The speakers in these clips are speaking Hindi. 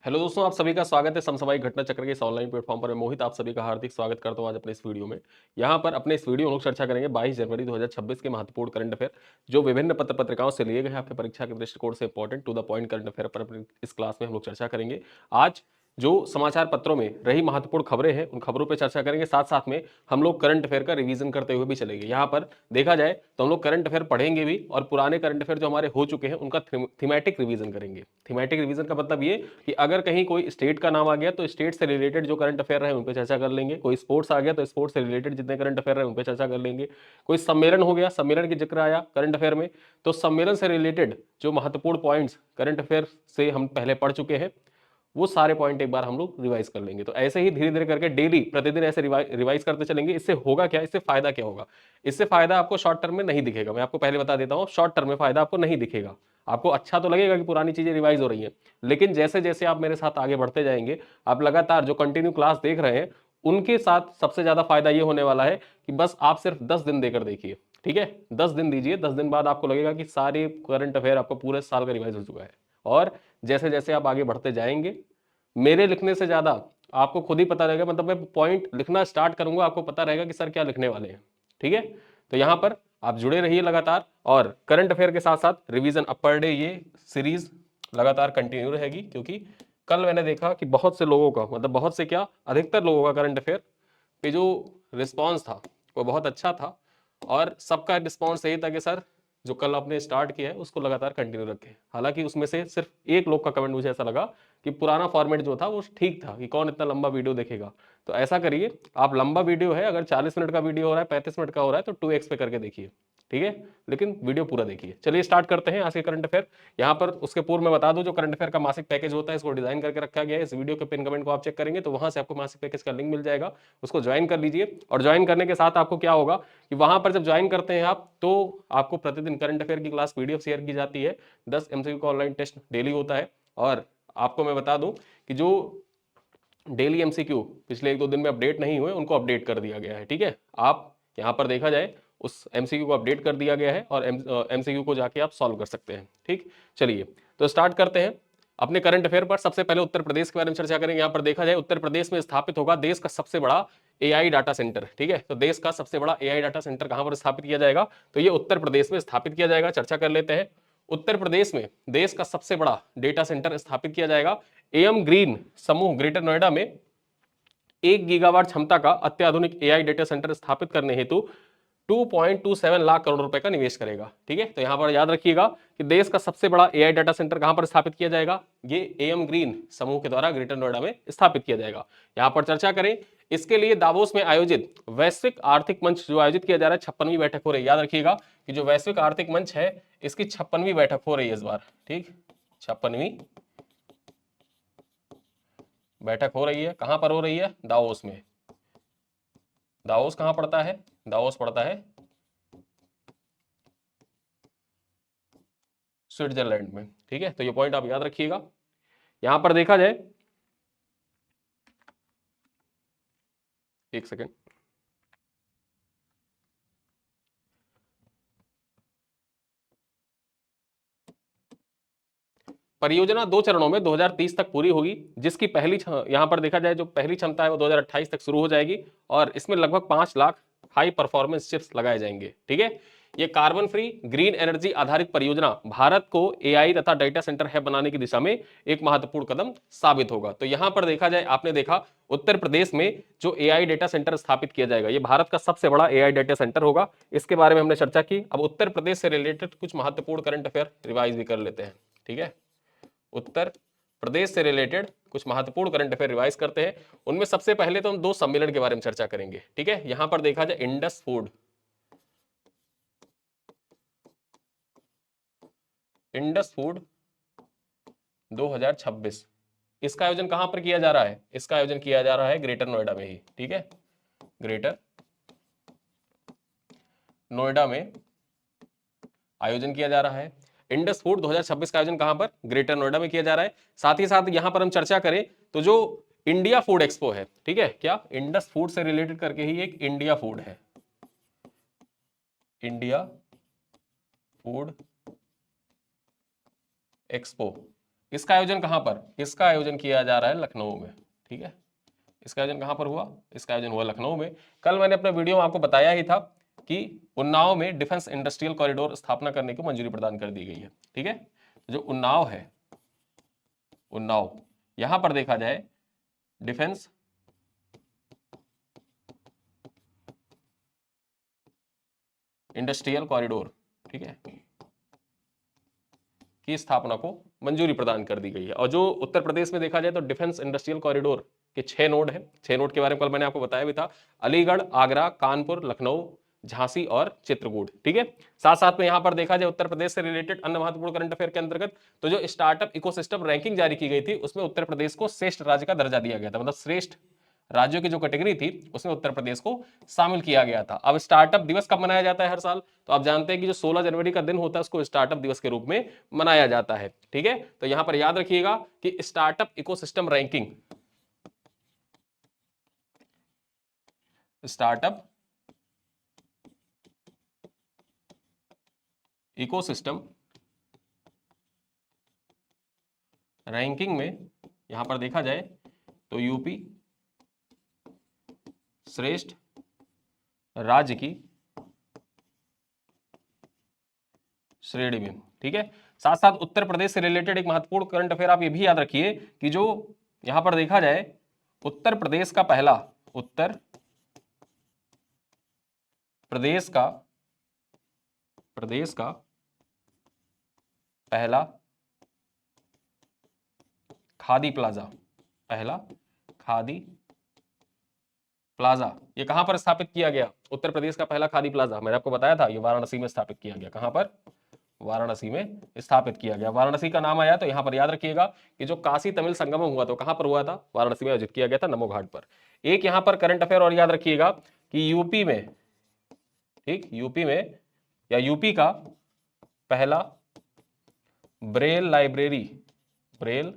हेलो दोस्तों, आप सभी का स्वागत है समसामयिक घटना चक्र के इस ऑनलाइन प्लेटफॉर्म पर। मैं मोहित आप सभी का हार्दिक स्वागत करता हूं आज अपने इस वीडियो में। यहां पर अपने इस वीडियो में हम लोग चर्चा करेंगे 22 जनवरी 2026 के महत्वपूर्ण करंट अफेयर, जो विभिन्न पत्र पत्रिकाओं से लिए गए हैं आपके परीक्षा के दृष्टिकोण से important to the point current affair पर अपनी इस क्लास में हम लोग चर्चा करेंगे। आज जो समाचार पत्रों में रही महत्वपूर्ण खबरें हैं उन खबरों पर चर्चा करेंगे, साथ साथ में हम लोग करंट अफेयर का रिवीजन करते हुए भी चलेंगे। यहाँ पर देखा जाए तो हम लोग करंट अफेयर पढ़ेंगे भी और पुराने करंट अफेयर जो हमारे हो चुके हैं उनका थीमेटिक रिवीजन करेंगे। थीमेटिक रिवीजन का मतलब ये कि अगर कहीं कोई स्टेट का नाम आ गया तो स्टेट से रिलेटेड जो करंट अफेयर रहे उन पर चर्चा कर लेंगे। कोई स्पोर्ट्स आ गया तो स्पोर्ट्स से रिलेटेड जितने करंट अफेयर रहे उन पर चर्चा कर लेंगे। कोई सम्मेलन हो गया, सम्मेलन की जिक्र आया करंट अफेयर में, तो सम्मेलन से रिलेटेड जो महत्वपूर्ण पॉइंट्स करंट अफेयर से हम पहले पढ़ चुके हैं वो सारे पॉइंट एक बार हम लोग रिवाइज कर लेंगे। तो ऐसे ही धीरे धीरे करके डेली प्रतिदिन ऐसे रिवाइज करते चलेंगे। इससे होगा क्या, इससे फायदा क्या होगा? इससे फायदा आपको शॉर्ट टर्म में नहीं दिखेगा। मैं आपको पहले बता देता हूं, शॉर्ट टर्म में फायदा आपको नहीं दिखेगा। आपको अच्छा तो लगेगा कि पुरानी चीजें रिवाइज हो रही हैं, लेकिन जैसे जैसे आप मेरे साथ आगे बढ़ते जाएंगे, आप लगातार जो कंटिन्यू क्लास देख रहे हैं उनके साथ सबसे ज्यादा फायदा ये होने वाला है कि बस आप सिर्फ 10 दिन देकर देखिए। ठीक है, 10 दिन दीजिए, 10 दिन बाद आपको लगेगा कि सारे करंट अफेयर आपको पूरे साल का रिवाइज हो चुका है। और जैसे जैसे आप आगे बढ़ते जाएंगे, मेरे लिखने से ज्यादा आपको खुद ही पता रहेगा, मतलब मैं पॉइंट लिखना स्टार्ट करूंगा आपको पता रहेगा कि सर क्या लिखने वाले हैं। ठीक है, तो यहां पर आप जुड़े रहिए लगातार, और करंट अफेयर के साथ साथ रिवीजन अप पर डे ये सीरीज लगातार कंटिन्यू रहेगी, क्योंकि कल मैंने देखा कि बहुत से लोगों का, मतलब बहुत से क्या, अधिकतर लोगों का करंट अफेयर पे जो रिस्पॉन्स था वो बहुत अच्छा था। और सबका रिस्पॉन्स यही था कि सर जो कल आपने स्टार्ट किया है उसको लगातार कंटिन्यू रखें। हालांकि उसमें से सिर्फ एक लोग का कमेंट मुझे ऐसा लगा कि पुराना फॉर्मेट जो था वो ठीक था, कि कौन इतना लंबा वीडियो देखेगा। तो ऐसा करिए, आप लंबा वीडियो है, अगर 40 मिनट का वीडियो हो रहा है, 35 मिनट का हो रहा है, तो 2x पे करके देखिए। ठीक है, लेकिन वीडियो पूरा देखिए। चलिए स्टार्ट करते हैं आज के करंट अफेयर। यहाँ पर उसके पूर्व में बता दूं, जो करंट अफेयर का मासिक पैकेज होता है इसको डिजाइन करके रखा गया है। इस वीडियो के पिन कमेंट को आप चेक करेंगे तो वहां से आपको मासिक पैकेज का लिंक मिल जाएगा, उसको ज्वाइन कर लीजिए। और ज्वाइन करने के साथ आपको क्या होगा कि वहां पर जब ज्वाइन करते हैं आप, तो आपको प्रतिदिन करंट अफेयर की क्लास पीडीएफ शेयर की जाती है। 10 एमसीक्यू का ऑनलाइन टेस्ट डेली होता है। और आपको मैं बता दूं कि जो डेली एमसीक्यू पिछले 1-2 दिन में अपडेट नहीं हुए उनको अपडेट कर दिया गया है। ठीक है, आप यहाँ पर देखा जाए उस एमसीक्यू को अपडेट कर दिया गया है और एमसीक्यू को जाके आप सॉल्व कर सकते हैं। ठीक, चलिए तो स्टार्ट करते हैं अपने करंट अफेयर पर। सबसे पहले उत्तर प्रदेश के बारे में चर्चा करेंगे। यहाँ पर देखा जाए उत्तर प्रदेश में स्थापित होगा देश का सबसे बड़ा एआई डाटा सेंटर। ठीक है, तो देश का सबसे बड़ा एआई डाटा सेंटर कहां पर स्थापित किया जाएगा? तो ये उत्तर प्रदेश में स्थापित किया जाएगा। चर्चा कर लेते हैं। उत्तर प्रदेश में देश का सबसे बड़ा डेटा सेंटर स्थापित किया जाएगा एम ग्रीन समूह ग्रेटर नोएडा में 1 गीगावाट क्षमता का अत्याधुनिक एआई डेटा सेंटर स्थापित करने हेतु 2.27 लाख करोड़ रुपए का निवेश करेगा। ठीक है, तो यहां पर याद रखिएगा कि देश का सबसे बड़ा एआई डाटा सेंटर कहां पर स्थापित किया जाएगा? ये एम ग्रीन समूह के द्वारा ग्रेटर नोएडा में स्थापित किया जाएगा। यहां पर चर्चा करें, इसके लिए दावोस में आयोजित वैश्विक आर्थिक मंच जो आयोजित किया जा रहा है, 56वीं बैठक हो रही है। याद रखिएगा कि जो वैश्विक आर्थिक मंच है इसकी 56वीं बैठक हो रही है इस बार। ठीक, 56वीं बैठक हो रही है। कहां पर हो रही है? दावोस में। दावोस कहां पड़ता है? दावोस पड़ता है स्विट्जरलैंड में। ठीक है, तो ये पॉइंट आप याद रखिएगा। यहां पर देखा जाए, एक सेकेंड, परियोजना 2 चरणों में 2030 तक पूरी होगी, जिसकी यहां पर देखा जाए जो पहली क्षमता है वो 2028 तक शुरू हो जाएगी। और इसमें लगभग 5 लाख हाई परफॉर्मेंस चिप्स लगाए जाएंगे। ठीक है, ये कार्बन फ्री ग्रीन एनर्जी आधारित परियोजना भारत को एआई तथा डेटा सेंटर है बनाने की दिशा में एक महत्वपूर्ण कदम साबित होगा। तो यहां पर देखा जाए, आपने देखा उत्तर प्रदेश में जो एआई डेटा सेंटर स्थापित किया जाएगा ये भारत का सबसे बड़ा एआई डेटा सेंटर होगा। इसके बारे में हमने चर्चा की। अब उत्तर प्रदेश से रिलेटेड कुछ महत्वपूर्ण करंट अफेयर रिवाइज भी कर लेते हैं। ठीक है, उत्तर प्रदेश से रिलेटेड कुछ महत्वपूर्ण करंट अफेयर रिवाइज करते हैं। उनमें सबसे पहले तो हम 2 सम्मेलन के बारे में चर्चा करेंगे। ठीक है, यहां पर देखा जाए इंडस फूड 2026, इसका आयोजन कहां पर किया जा रहा है? इसका आयोजन किया जा रहा है ग्रेटर नोएडा में ही। ठीक है, ग्रेटर नोएडा में आयोजन किया जा रहा है। इंडस फूड 2026 का आयोजन कहां पर? ग्रेटर नोएडा में किया जा रहा है। साथ ही साथ यहां पर हम चर्चा करें तो जो इंडिया फूड एक्सपो है, ठीक है, क्या इंडस फूड से रिलेटेड करके ही एक इंडिया फूड है, इंडिया फूड एक्सपो, इसका आयोजन कहां पर, इसका आयोजन किया जा रहा है लखनऊ में। ठीक है, इसका आयोजन कहां पर हुआ, इसका आयोजन हुआ लखनऊ में। कल मैंने अपने वीडियो में आपको बताया ही था कि उन्नाव में डिफेंस इंडस्ट्रियल कॉरिडोर स्थापना करने की मंजूरी प्रदान कर दी गई है। ठीक है, जो उन्नाव है, उन्नाव, यहां पर देखा जाए डिफेंस इंडस्ट्रियल कॉरिडोर, ठीक है, की स्थापना को मंजूरी प्रदान कर दी गई है। और जो उत्तर प्रदेश में देखा जाए तो डिफेंस इंडस्ट्रियल कॉरिडोर के 6 नोड है। 6 नोड के बारे में कल मैंने आपको बताया भी था, अलीगढ़, आगरा, कानपुर, लखनऊ, झांसी और चित्रकूट। ठीक है, साथ साथ में यहां पर देखा जाए उत्तर प्रदेश से रिलेटेड अन्य महत्वपूर्ण करंट अफेयर के अंतर्गत तो जो स्टार्टअप इकोसिस्टम रैंकिंग जारी की गई थी उसमें उत्तर प्रदेश को श्रेष्ठ राज्य का दर्जा दिया गया था, मतलब श्रेष्ठ राज्यों की जो कैटेगरी थी उसमें उत्तर प्रदेश को शामिल किया गया था। अब स्टार्टअप दिवस कब मनाया जाता है हर साल, तो आप जानते हैं कि जो 16 जनवरी का दिन होता है उसको स्टार्टअप दिवस के रूप में मनाया जाता है। ठीक है, तो यहां पर याद रखिएगा कि startup ecosystem ranking, startup ecosystem ranking में यहां पर देखा जाए तो यूपी श्रेष्ठ राज्य की श्रेणी में। ठीक है, साथ साथ उत्तर प्रदेश से रिलेटेड एक महत्वपूर्ण करंट अफेयर आप ये भी याद रखिए कि जो यहां पर देखा जाए उत्तर प्रदेश का पहला, उत्तर प्रदेश का पहला खादी प्लाजा, पहला खादी प्लाजा, ये कहां पर स्थापित किया गया, उत्तर प्रदेश का पहला खादी प्लाजा मैंने आपको बताया था ये वाराणसी में स्थापित किया गया। कहां पर, वाराणसी में स्थापित किया गया। वाराणसी का नाम आया तो यहां पर याद रखिएगा कि जो काशी तमिल संगम हुआ तो कहां पर हुआ था, वाराणसी में आयोजित किया गया था, नमो घाट पर। एक यहां पर करंट अफेयर और याद रखिएगा कि यूपी में, ठीक, यूपी में या यूपी का पहला ब्रेल लाइब्रेरी, ब्रेल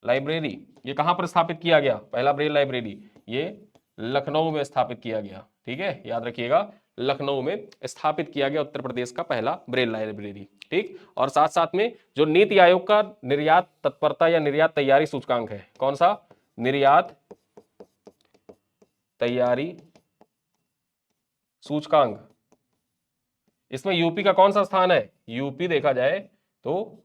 लाइब्रेरी, ये कहां पर स्थापित किया गया, पहला ब्रेल लाइब्रेरी, ये लखनऊ में स्थापित किया गया। ठीक है, याद रखिएगा लखनऊ में स्थापित किया गया उत्तर प्रदेश का पहला ब्रेल लाइब्रेरी। ठीक, और साथ साथ में जो नीति आयोग का निर्यात तत्परता या निर्यात तैयारी सूचकांक है, कौन सा, निर्यात तैयारी सूचकांक, इसमें यूपी का कौन सा स्थान है, यूपी देखा जाए तो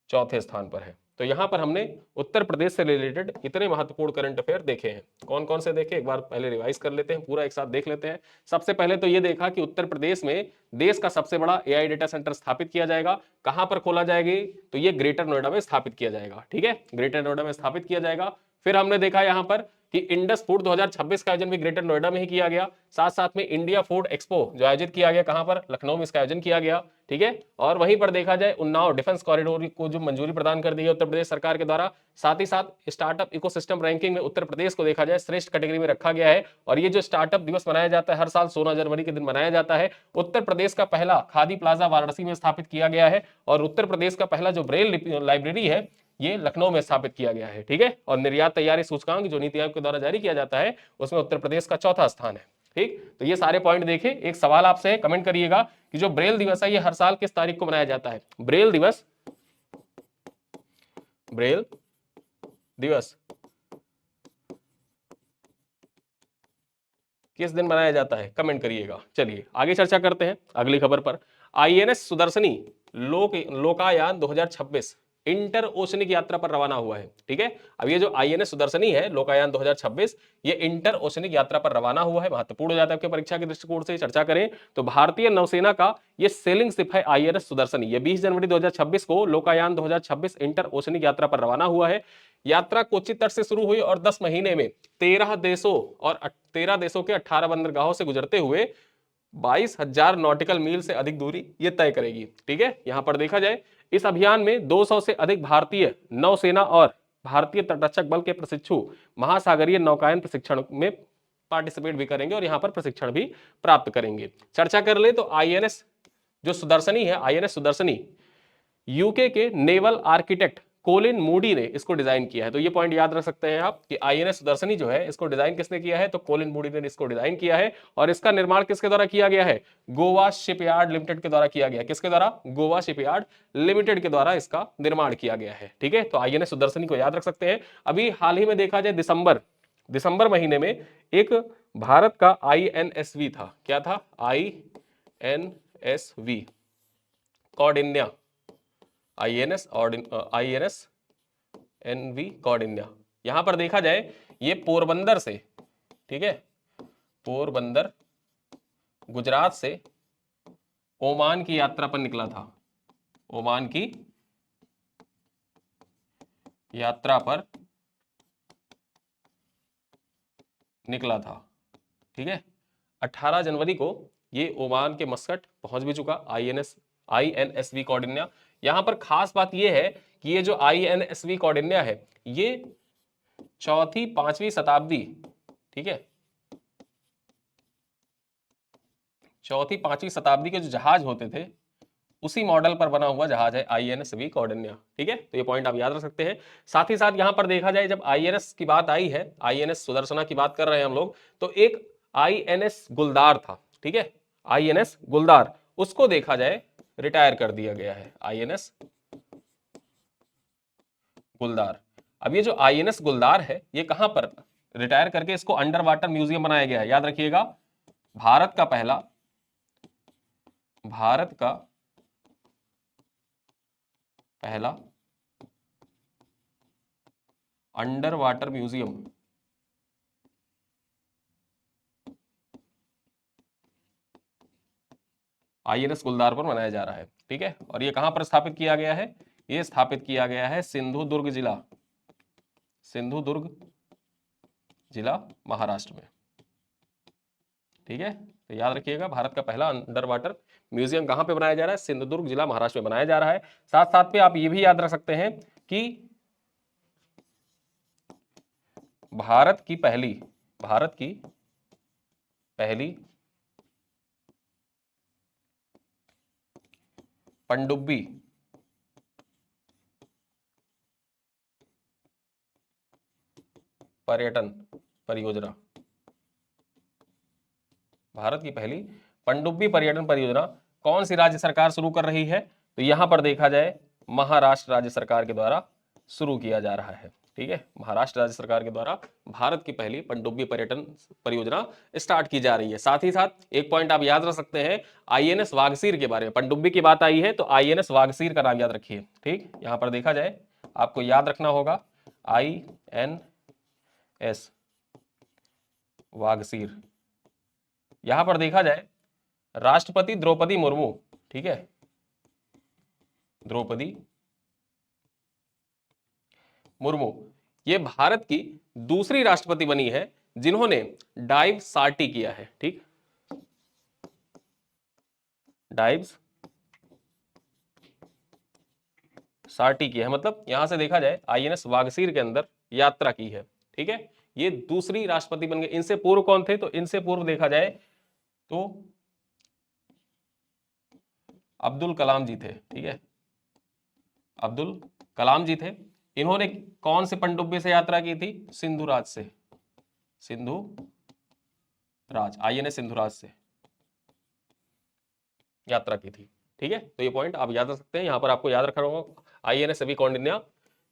चौथे स्थान पर है। तो यहां पर हमने उत्तर प्रदेश से रिलेटेड इतने महत्वपूर्ण करंट अफेयर देखे हैं। कौन कौन से देखे, एक बार पहले रिवाइज कर लेते हैं, पूरा एक साथ देख लेते हैं। सबसे पहले तो ये देखा कि उत्तर प्रदेश में देश का सबसे बड़ा एआई डेटा सेंटर स्थापित किया जाएगा। कहां पर खोला जाएगी, तो ये ग्रेटर नोएडा में स्थापित किया जाएगा। ठीक है, ग्रेटर नोएडा में स्थापित किया जाएगा। फिर हमने देखा यहां पर कि इंडस फूड 2026 का आयोजन भी ग्रेटर नोएडा में ही किया गया। साथ साथ में इंडिया फूड एक्सपो जो आयोजित किया गया, कहां पर, लखनऊ में इसका आयोजन किया गया। ठीक है, और वहीं पर देखा जाए उन्नाव डिफेंस कॉरिडोर को जो मंजूरी प्रदान कर दी है उत्तर प्रदेश सरकार के द्वारा। साथ ही साथ स्टार्टअप इकोसिस्टम रैंकिंग में उत्तर प्रदेश को देखा जाए श्रेष्ठ कैटेगरी में रखा गया है। और ये जो स्टार्टअप दिवस मनाया जाता है हर साल 16 जनवरी के दिन मनाया जाता है, उत्तर प्रदेश का पहला खादी प्लाजा वाराणसी में स्थापित किया गया है। और उत्तर प्रदेश का पहला जो ब्रेल लाइब्रेरी है ये लखनऊ में स्थापित किया गया है। ठीक है, और निर्यात तैयारी सूचकांक जो नीति आयोग के द्वारा जारी किया जाता है उसमें उत्तर प्रदेश का चौथा स्थान है। ठीक, तो ये सारे पॉइंट देखे। एक सवाल आपसे है, कमेंट करिएगा कि जो ब्रेल दिवस है ये हर साल किस तारीख को मनाया जाता है, ब्रेल दिवस, ब्रेल दिवस किस दिन मनाया जाता है, कमेंट करिएगा। चलिए आगे चर्चा करते हैं अगली खबर पर। आईएनएस सुदर्शनी लोकायान 2026 इंटर ओशनिक यात्रा पर रवाना हुआ है। ठीक है, अब ये जो आईएनएस सुदर्शनी है लोकायान 2026 ये इंटर ओशनिक यात्रा पर रवाना हुआ है। महत्वपूर्ण हो जाता है आपके परीक्षा के दृष्टिकोण से चर्चा करें तो भारतीय नौसेना का ये सेलिंग शिप है आईएनएस सुदर्शनी। ये 20 जनवरी 2026 को लोकायान 2026 इंटर ओशनिक यात्रा पर रवाना हुआ है। यात्रा कोच्चि तट से शुरू हुई और 10 महीने में 13 देशों के 18 बंदरगाहों से गुजरते हुए 22,000 नॉटिकल मील से अधिक दूरी ये तय करेगी। ठीक है, यहां पर देखा जाए इस अभियान में 200 से अधिक भारतीय नौसेना और भारतीय तटरक्षक बल के प्रशिक्षु महासागरीय नौकायन प्रशिक्षण में पार्टिसिपेट भी करेंगे और यहां पर प्रशिक्षण भी प्राप्त करेंगे। चर्चा कर ले तो आईएनएस जो सुदर्शनी है, आईएनएस सुदर्शनी यूके के नेवल आर्किटेक्ट कोलिन मूडी ने इसको डिजाइन किया है। तो ये पॉइंट याद रख सकते हैं आप कि आईएनएस सुदर्शनी जो है इसको डिजाइन किसने किया है, तो कोलिन मूडी ने इसको डिजाइन किया है। और इसका निर्माण किसके द्वारा किया गया है, गोवा शिपयार्ड लिमिटेड के द्वारा किया गया। किसके द्वारा, गोवा शिपयार्ड लिमिटेड के द्वारा इसका निर्माण किया गया है। ठीक है, तो आईएनएस सुदर्शनी को याद रख सकते हैं। अभी हाल ही में देखा जाए दिसंबर महीने में एक भारत का आईएनएसवी था। क्या था, आईएनएसवी कौंडिन्या, आईएनएसएनवी कौंडिन्या। यहां पर देखा जाए ये पोरबंदर से, ठीक है, पोरबंदर गुजरात से ओमान की यात्रा पर निकला था। ओमान की यात्रा पर निकला था। ठीक है, 18 जनवरी को ये ओमान के मस्कट पहुंच भी चुका आईएनएसवी कौंडिन्या। यहां पर खास बात यह है कि ये जो आईएनएसवी कौंडिन्या है ये 4वीं-5वीं शताब्दी, ठीक है, 4वीं-5वीं शताब्दी के जो जहाज होते थे उसी मॉडल पर बना हुआ जहाज है आईएनएसवी कौंडिन्या। ठीक है, तो ये पॉइंट आप याद रख सकते हैं। साथ ही साथ यहां पर देखा जाए जब आईएनएस की बात आई है, आईएनएस सुदर्शना की बात कर रहे हैं हम लोग, तो एक आईएनएस गुलदार था। ठीक है, आईएनएस गुलदार, उसको देखा जाए रिटायर कर दिया गया है, आईएनएस गुलदार। अब ये जो आईएनएस गुलदार है ये कहां पर रिटायर करके इसको अंडर वाटर म्यूजियम बनाया गया है। याद रखिएगा, भारत का पहला अंडर वाटर म्यूजियम आईएनएस गुलदार पर बनाया जा रहा है। ठीक है, और ये कहां पर स्थापित किया गया है, ये स्थापित किया गया है सिंधुदुर्ग जिला महाराष्ट्र में। ठीक है, तो याद रखिएगा भारत का पहला अंडर वाटर म्यूजियम कहां पे बनाया जा रहा है, सिंधुदुर्ग जिला महाराष्ट्र में बनाया जा रहा है। साथ साथ पे आप ये भी याद रख सकते हैं कि भारत की पहली पनडुब्बी पर्यटन परियोजना, भारत की पहली पनडुब्बी पर्यटन परियोजना कौन सी राज्य सरकार शुरू कर रही है, तो यहां पर देखा जाए महाराष्ट्र राज्य सरकार के द्वारा शुरू किया जा रहा है। ठीक है, महाराष्ट्र राज्य सरकार के द्वारा भारत की पहली पनडुब्बी पर्यटन परियोजना स्टार्ट की जा रही है। साथ ही साथ एक पॉइंट आप याद रख सकते हैं आईएनएस वागसीर के बारे में। पनडुब्बी की बात आई है तो आईएनएस वागसीर का नाम याद रखिए। ठीक, यहां पर देखा जाए आपको याद रखना होगा आईएनएस वागसीर। यहां पर देखा जाए राष्ट्रपति द्रौपदी मुर्मू, ठीक है, द्रौपदी मुर्मू, ये भारत की दूसरी राष्ट्रपति बनी है जिन्होंने डाइव सार्टी किया है। ठीक, डाइव सार्टी किया है, मतलब यहां से देखा जाए आईएनएस वागसीर के अंदर यात्रा की है। ठीक है, ये दूसरी राष्ट्रपति बन गए। इनसे पूर्व कौन थे, तो इनसे पूर्व देखा जाए तो अब्दुल कलाम जी थे। ठीक है, अब्दुल कलाम जी थे। इन्होंने कौन से पनडुब्बी से यात्रा की थी, सिंधुराज से, सिंधुराज, आईएनएस सिंधुराज से यात्रा की थी। ठीक है, तो ये पॉइंट आप याद रख सकते हैं। यहां पर आपको याद रखना होगा आईएनएस कौंडिन्या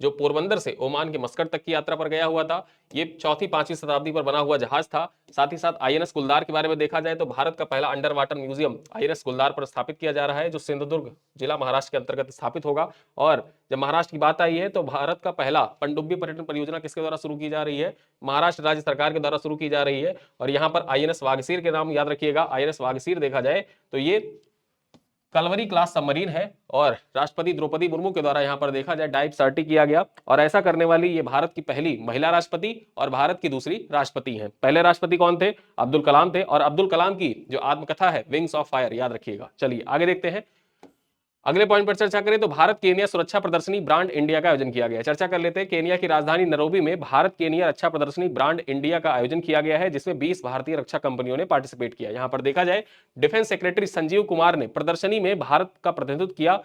जो पोरबंदर से ओमान के मस्कट तक की यात्रा पर गया हुआ था, ये 4वीं-5वीं शताब्दी पर बना हुआ जहाज था। साथ ही साथ आईएनएस गुलदार के बारे में देखा जाए तो भारत का पहला अंडर वाटर म्यूजियम आईएनएस गुलदार पर स्थापित किया जा रहा है, जो सिंधुदुर्ग जिला महाराष्ट्र के अंतर्गत स्थापित होगा। और जब महाराष्ट्र की बात आई है तो भारत का पहला पनडुब्बी पर्यटन परियोजना किसके द्वारा शुरू की जा रही है, महाराष्ट्र राज्य सरकार के द्वारा शुरू की जा रही है। और यहाँ पर आईएनएस वागसीर के नाम याद रखिएगा। आईएनएस वागसीर देखा जाए तो ये कलवरी क्लास सबमरीन है और राष्ट्रपति द्रौपदी मुर्मू के द्वारा यहां पर देखा जाए डाइव सार्टी किया गया। और ऐसा करने वाली ये भारत की पहली महिला राष्ट्रपति और भारत की दूसरी राष्ट्रपति हैं। पहले राष्ट्रपति कौन थे, अब्दुल कलाम थे। और अब्दुल कलाम की जो आत्मकथा है विंग्स ऑफ फायर याद रखिएगा। चलिए आगे देखते हैं, अगले पॉइंट पर चर्चा करें तो भारत केनिया सुरक्षा प्रदर्शनी ब्रांड इंडिया का आयोजन किया गया है। चर्चा कर लेते हैं। केनिया की राजधानी नैरोबी में भारत केनिया रक्षा प्रदर्शनी ब्रांड इंडिया का आयोजन किया गया है, जिसमें 20 भारतीय रक्षा कंपनियों ने पार्टिसिपेट किया। यहां पर देखा जाए डिफेंस सेक्रेटरी संजीव कुमार ने प्रदर्शनी में भारत का प्रतिनिधित्व किया।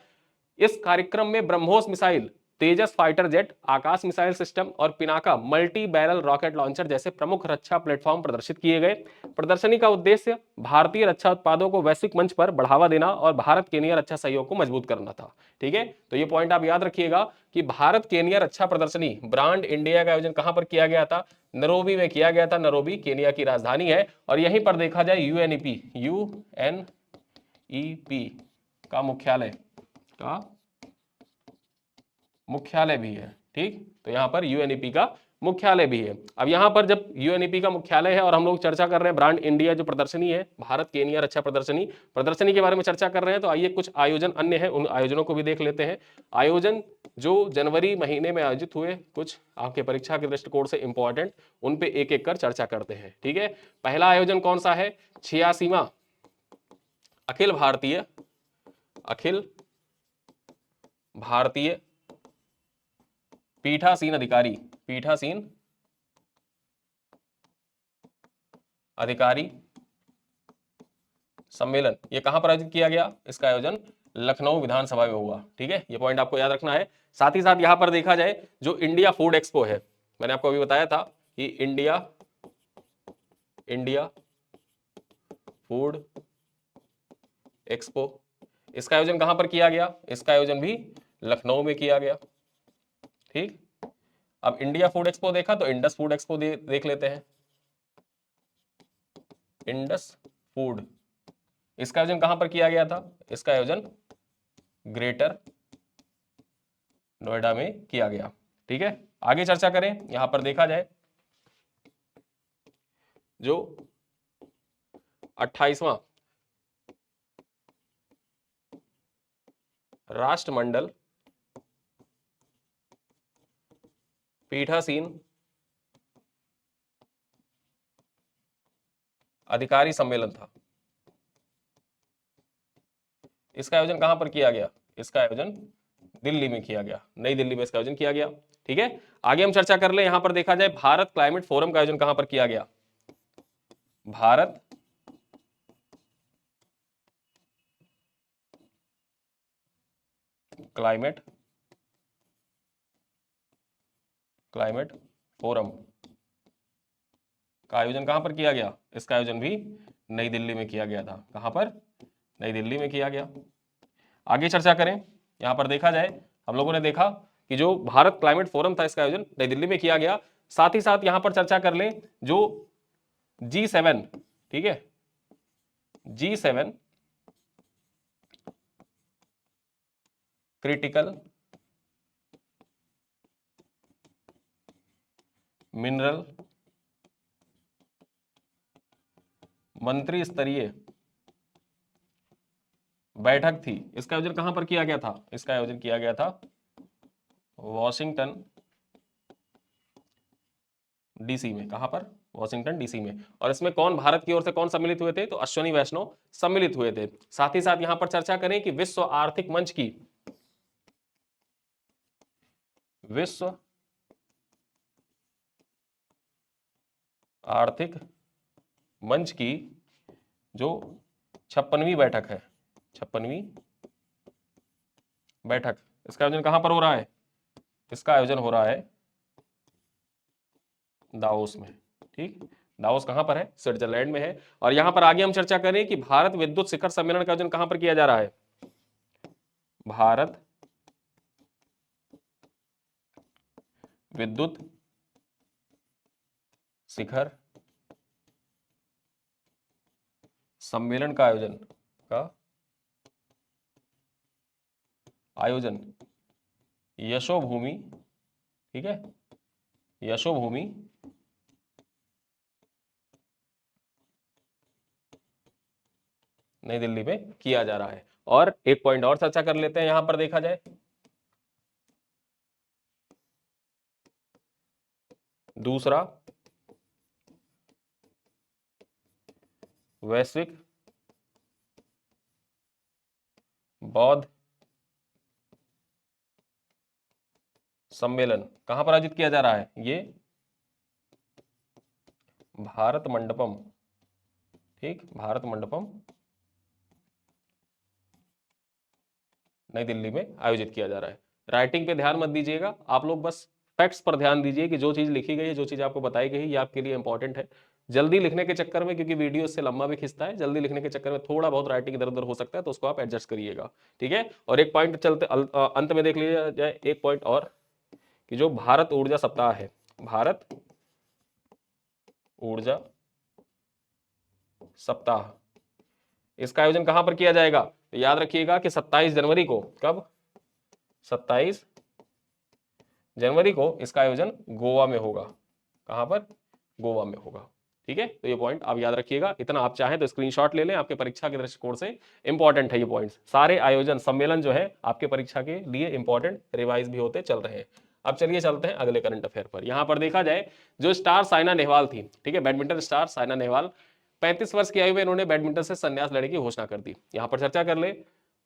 इस कार्यक्रम में ब्रह्मोस मिसाइल तेजस फाइटर जेट, आकाश मिसाइल सिस्टम और Pinaka multi barrel rocket launcher जैसे प्रमुख रक्षा प्लेटफॉर्म प्रदर्शित किए गए। प्रदर्शनी का उद्देश्य भारतीय रक्षा उत्पादों को वैश्विक मंच पर बढ़ावा देना और भारत केनिया रक्षा सहयोग को मजबूत करना था। ठीक है, तो ये पॉइंट आप याद रखिएगा कि भारत केनिया रक्षा प्रदर्शनी ब्रांड इंडिया का आयोजन कहां पर किया गया था? नैरोबी में किया गया था। नैरोबी केनिया की राजधानी है और यहीं पर देखा जाए यूएनईपी का मुख्यालय भी है। ठीक, तो यहां पर यूएनईपी का मुख्यालय भी है। अब यहां पर जब यूएनईपी का मुख्यालय है और हम लोग चर्चा कर रहे हैं ब्रांड इंडिया जो प्रदर्शनी है, भारत केनिया रक्षा प्रदर्शनी के बारे में चर्चा कर रहे हैं, तो आइए कुछ आयोजन अन्य हैं, उन आयोजनों को भी देख लेते हैं। आयोजन जो जनवरी महीने में आयोजित हुए, कुछ आपके परीक्षा के दृष्टिकोण से इंपॉर्टेंट, उन पे एक एक कर चर्चा करते हैं। ठीक है, पहला आयोजन कौन सा है? 86वां अखिल भारतीय पीठासीन अधिकारी सम्मेलन। ये कहां पर आयोजित किया गया? इसका आयोजन लखनऊ विधानसभा में हुआ। ठीक है, ये पॉइंट आपको याद रखना है। साथ ही साथ यहां पर देखा जाए जो इंडिया फूड एक्सपो है, मैंने आपको अभी बताया था कि इंडिया फूड एक्सपो, इसका आयोजन कहां पर किया गया? इसका आयोजन भी लखनऊ में किया गया। ठीक, अब इंडिया फूड एक्सपो देखा तो इंडस फूड एक्सपो देख लेते हैं। इंडस फूड, इसका आयोजन कहां पर किया गया था? इसका आयोजन ग्रेटर नोएडा में किया गया। ठीक है, आगे चर्चा करें। यहां पर देखा जाए जो 28वां राष्ट्रमंडल पीठासीन अधिकारी सम्मेलन था, इसका आयोजन कहां पर किया गया? इसका आयोजन दिल्ली में किया गया, नई दिल्ली में इसका आयोजन किया गया। ठीक है, आगे हम चर्चा कर ले। यहां पर देखा जाए भारत क्लाइमेट फोरम का आयोजन कहां पर किया गया? भारत क्लाइमेट फोरम का आयोजन कहां पर किया गया? इसका आयोजन भी नई दिल्ली में किया गया था। कहां पर? नई दिल्ली में किया गया। आगे चर्चा करें। यहां पर देखा जाए, हम लोगों ने देखा कि जो भारत क्लाइमेट फोरम था, इसका आयोजन नई दिल्ली में किया गया। साथ ही साथ यहां पर चर्चा कर ले जो G7, ठीक है, G7 क्रिटिकल मिनरल मंत्री स्तरीय बैठक थी, इसका आयोजन कहां पर किया गया था? इसका आयोजन किया गया था वॉशिंगटन डीसी में। कहां पर? वॉशिंगटन डीसी में। और इसमें कौन भारत की ओर से कौन सम्मिलित हुए थे? तो अश्विनी वैष्णव सम्मिलित हुए थे। साथ ही साथ यहां पर चर्चा करें कि विश्व आर्थिक मंच की जो 56वीं बैठक है, 56वीं बैठक, इसका आयोजन कहां पर हो रहा है? इसका आयोजन हो रहा है दावोस में। ठीक, दावोस कहां पर है? स्विट्जरलैंड में है। और यहां पर आगे हम चर्चा करें कि भारत विद्युत शिखर सम्मेलन का आयोजन कहां पर किया जा रहा है? भारत विद्युत शिखर सम्मेलन का आयोजन यशोभूमि, ठीक है, यशोभूमि नई दिल्ली में किया जा रहा है। और एक पॉइंट और चर्चा कर लेते हैं। यहां पर देखा जाए दूसरा वैश्विक बौद्ध सम्मेलन कहां पर आयोजित किया जा रहा है? ये भारत मंडपम, ठीक, भारत मंडपम नई दिल्ली में आयोजित किया जा रहा है। राइटिंग पे ध्यान मत दीजिएगा, आप लोग बस फैक्ट्स पर ध्यान दीजिए कि जो चीज लिखी गई है, जो चीज आपको बताई गई है, ये आपके लिए इंपॉर्टेंट है। जल्दी लिखने के चक्कर में, क्योंकि वीडियो इससे लंबा भी खिंचता है, जल्दी लिखने के चक्कर में थोड़ा बहुत राइटिंग इधर उधर हो सकता है, तो उसको आप एडजस्ट करिएगा, ठीक है। और एक पॉइंट चलते अंत में देख लिया जाए, एक पॉइंट और, कि जो भारत ऊर्जा सप्ताह है, भारत ऊर्जा सप्ताह, इसका आयोजन कहां पर किया जाएगा? तो याद रखिएगा कि 27 जनवरी को, कब? 27 जनवरी को इसका आयोजन गोवा में होगा। कहां पर? गोवा में होगा, ठीक है। तो ये पॉइंट आप याद रखिएगा, इतना आप चाहें तो स्क्रीनशॉट ले लें, आपके परीक्षा के दृष्टिकोण से इंपॉर्टेंट है ये पॉइंट्स। सारे आयोजन सम्मेलन जो है आपके परीक्षा के लिए इंपॉर्टेंट, रिवाइज भी होते चल रहे हैं। अब चलिए चलते हैं अगले करंट अफेयर पर। यहां पर देखा जाए, जो स्टार साइना नेहवाल थी, ठीक है, बैडमिंटन स्टार साइना नेहवाल, 35 वर्ष की आयु में इन्होंने बैडमिंटन से संन्यास लेने की घोषणा कर दी। यहां पर चर्चा कर ले।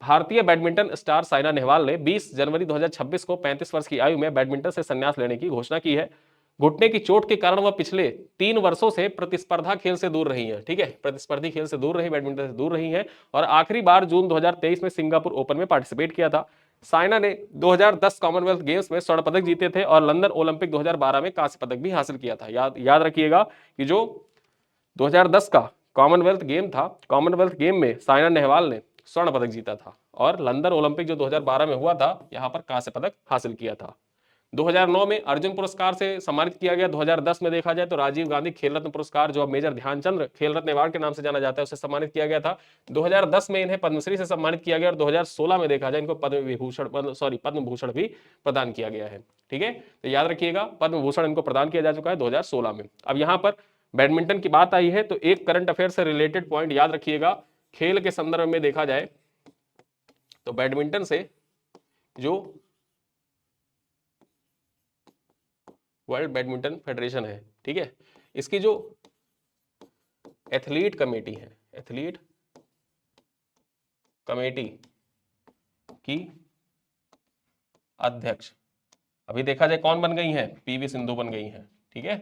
भारतीय बैडमिंटन स्टार साइना नेहवाल ने 20 जनवरी 2026 को 35 वर्ष की आयु में बैडमिंटन से संन्यास लेने की घोषणा की है। घुटने की चोट के कारण वह पिछले 3 वर्षों से प्रतिस्पर्धा खेल से दूर रही है, ठीक है, प्रतिस्पर्धी खेल से दूर रही, बैडमिंटन से दूर रही है, और आखिरी बार जून 2023 में सिंगापुर ओपन में पार्टिसिपेट किया था। साइना ने 2010 कॉमनवेल्थ गेम्स में स्वर्ण पदक जीते थे और लंदन ओलंपिक 2012 में कांस्य पदक भी हासिल किया था। याद रखिएगा कि जो 2010 का कॉमनवेल्थ गेम था, कॉमनवेल्थ गेम में साइना नेहवाल ने स्वर्ण पदक जीता था, और लंदन ओलंपिक जो 2012 में हुआ था, यहां पर कांस्य पदक हासिल किया था। 2009 में अर्जुन पुरस्कार से सम्मानित किया गया। 2010 में देखा जाए तो राजीव गांधी खेल रत्न पुरस्कार, जो अब मेजर ध्यानचंद खेल रत्न अवार्ड के नाम से जाना जाता है, उससे सम्मानित किया गया था। 2010 में इन्हें पद्मश्री से सम्मानित किया गया, और 2016 में देखा जाए इनको पद्म भूषण भी प्रदान किया गया है, ठीक है। तो याद रखिएगा, पद्म भूषण इनको प्रदान किया जा चुका है 2016 में। अब यहां पर बैडमिंटन की बात आई है, तो एक करंट अफेयर से रिलेटेड पॉइंट याद रखिएगा। खेल के संदर्भ में देखा जाए तो बैडमिंटन से जो वर्ल्ड बैडमिंटन फेडरेशन है, ठीक है, इसकी जो एथलीट कमेटी है, एथलीट कमेटी की अध्यक्ष अभी देखा जाए कौन बन गई है? पीवी सिंधु बन गई है, ठीक है,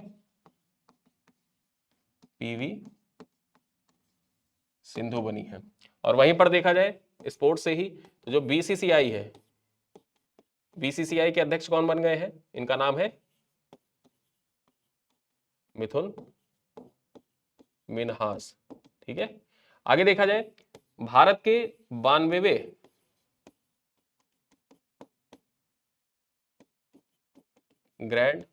पीवी सिंधु बनी है। और वहीं पर देखा जाए स्पोर्ट्स से ही, तो जो बीसीसीआई है, बीसीसीआई के अध्यक्ष कौन बन गए हैं? इनका नाम है मिथुन मिन्हास, ठीक है। आगे देखा जाए, भारत के 92वें ग्रैंड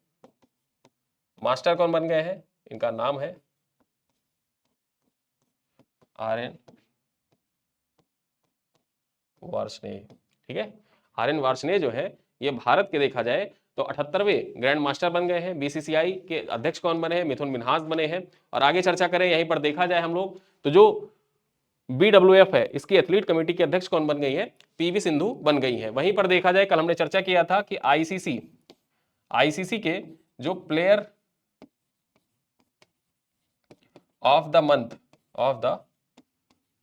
मास्टर कौन बन गए हैं? इनका नाम है आर्यन वार्ष्णेय, ठीक है। आर्यन वार्ष्णेय जो है, ये भारत के देखा जाए तो 78वें ग्रैंड मास्टर बन गए हैं। बीसीसीआई के अध्यक्ष कौन बने हैं? मिथुन मिन्हास बने हैं। और आगे चर्चा करें, यहीं पर देखा जाए हम लोग, तो जो बीडब्ल्यूएफ है, इसकी एथलीट कमेटी के अध्यक्ष कौन बन गई है? पीवी सिंधु बन गई है। वहीं पर देखा जाए, कल हमने चर्चा किया था कि आईसीसी के जो प्लेयर ऑफ द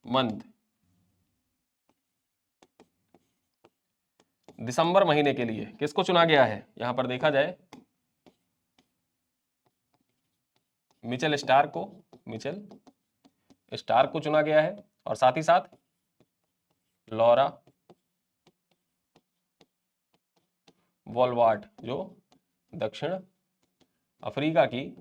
मंथ दिसंबर महीने के लिए किसको चुना गया है? यहां पर देखा जाए मिचेल स्टार्क को चुना गया है, और साथ ही साथ लॉरा वॉलवार्ट, जो दक्षिण अफ्रीका की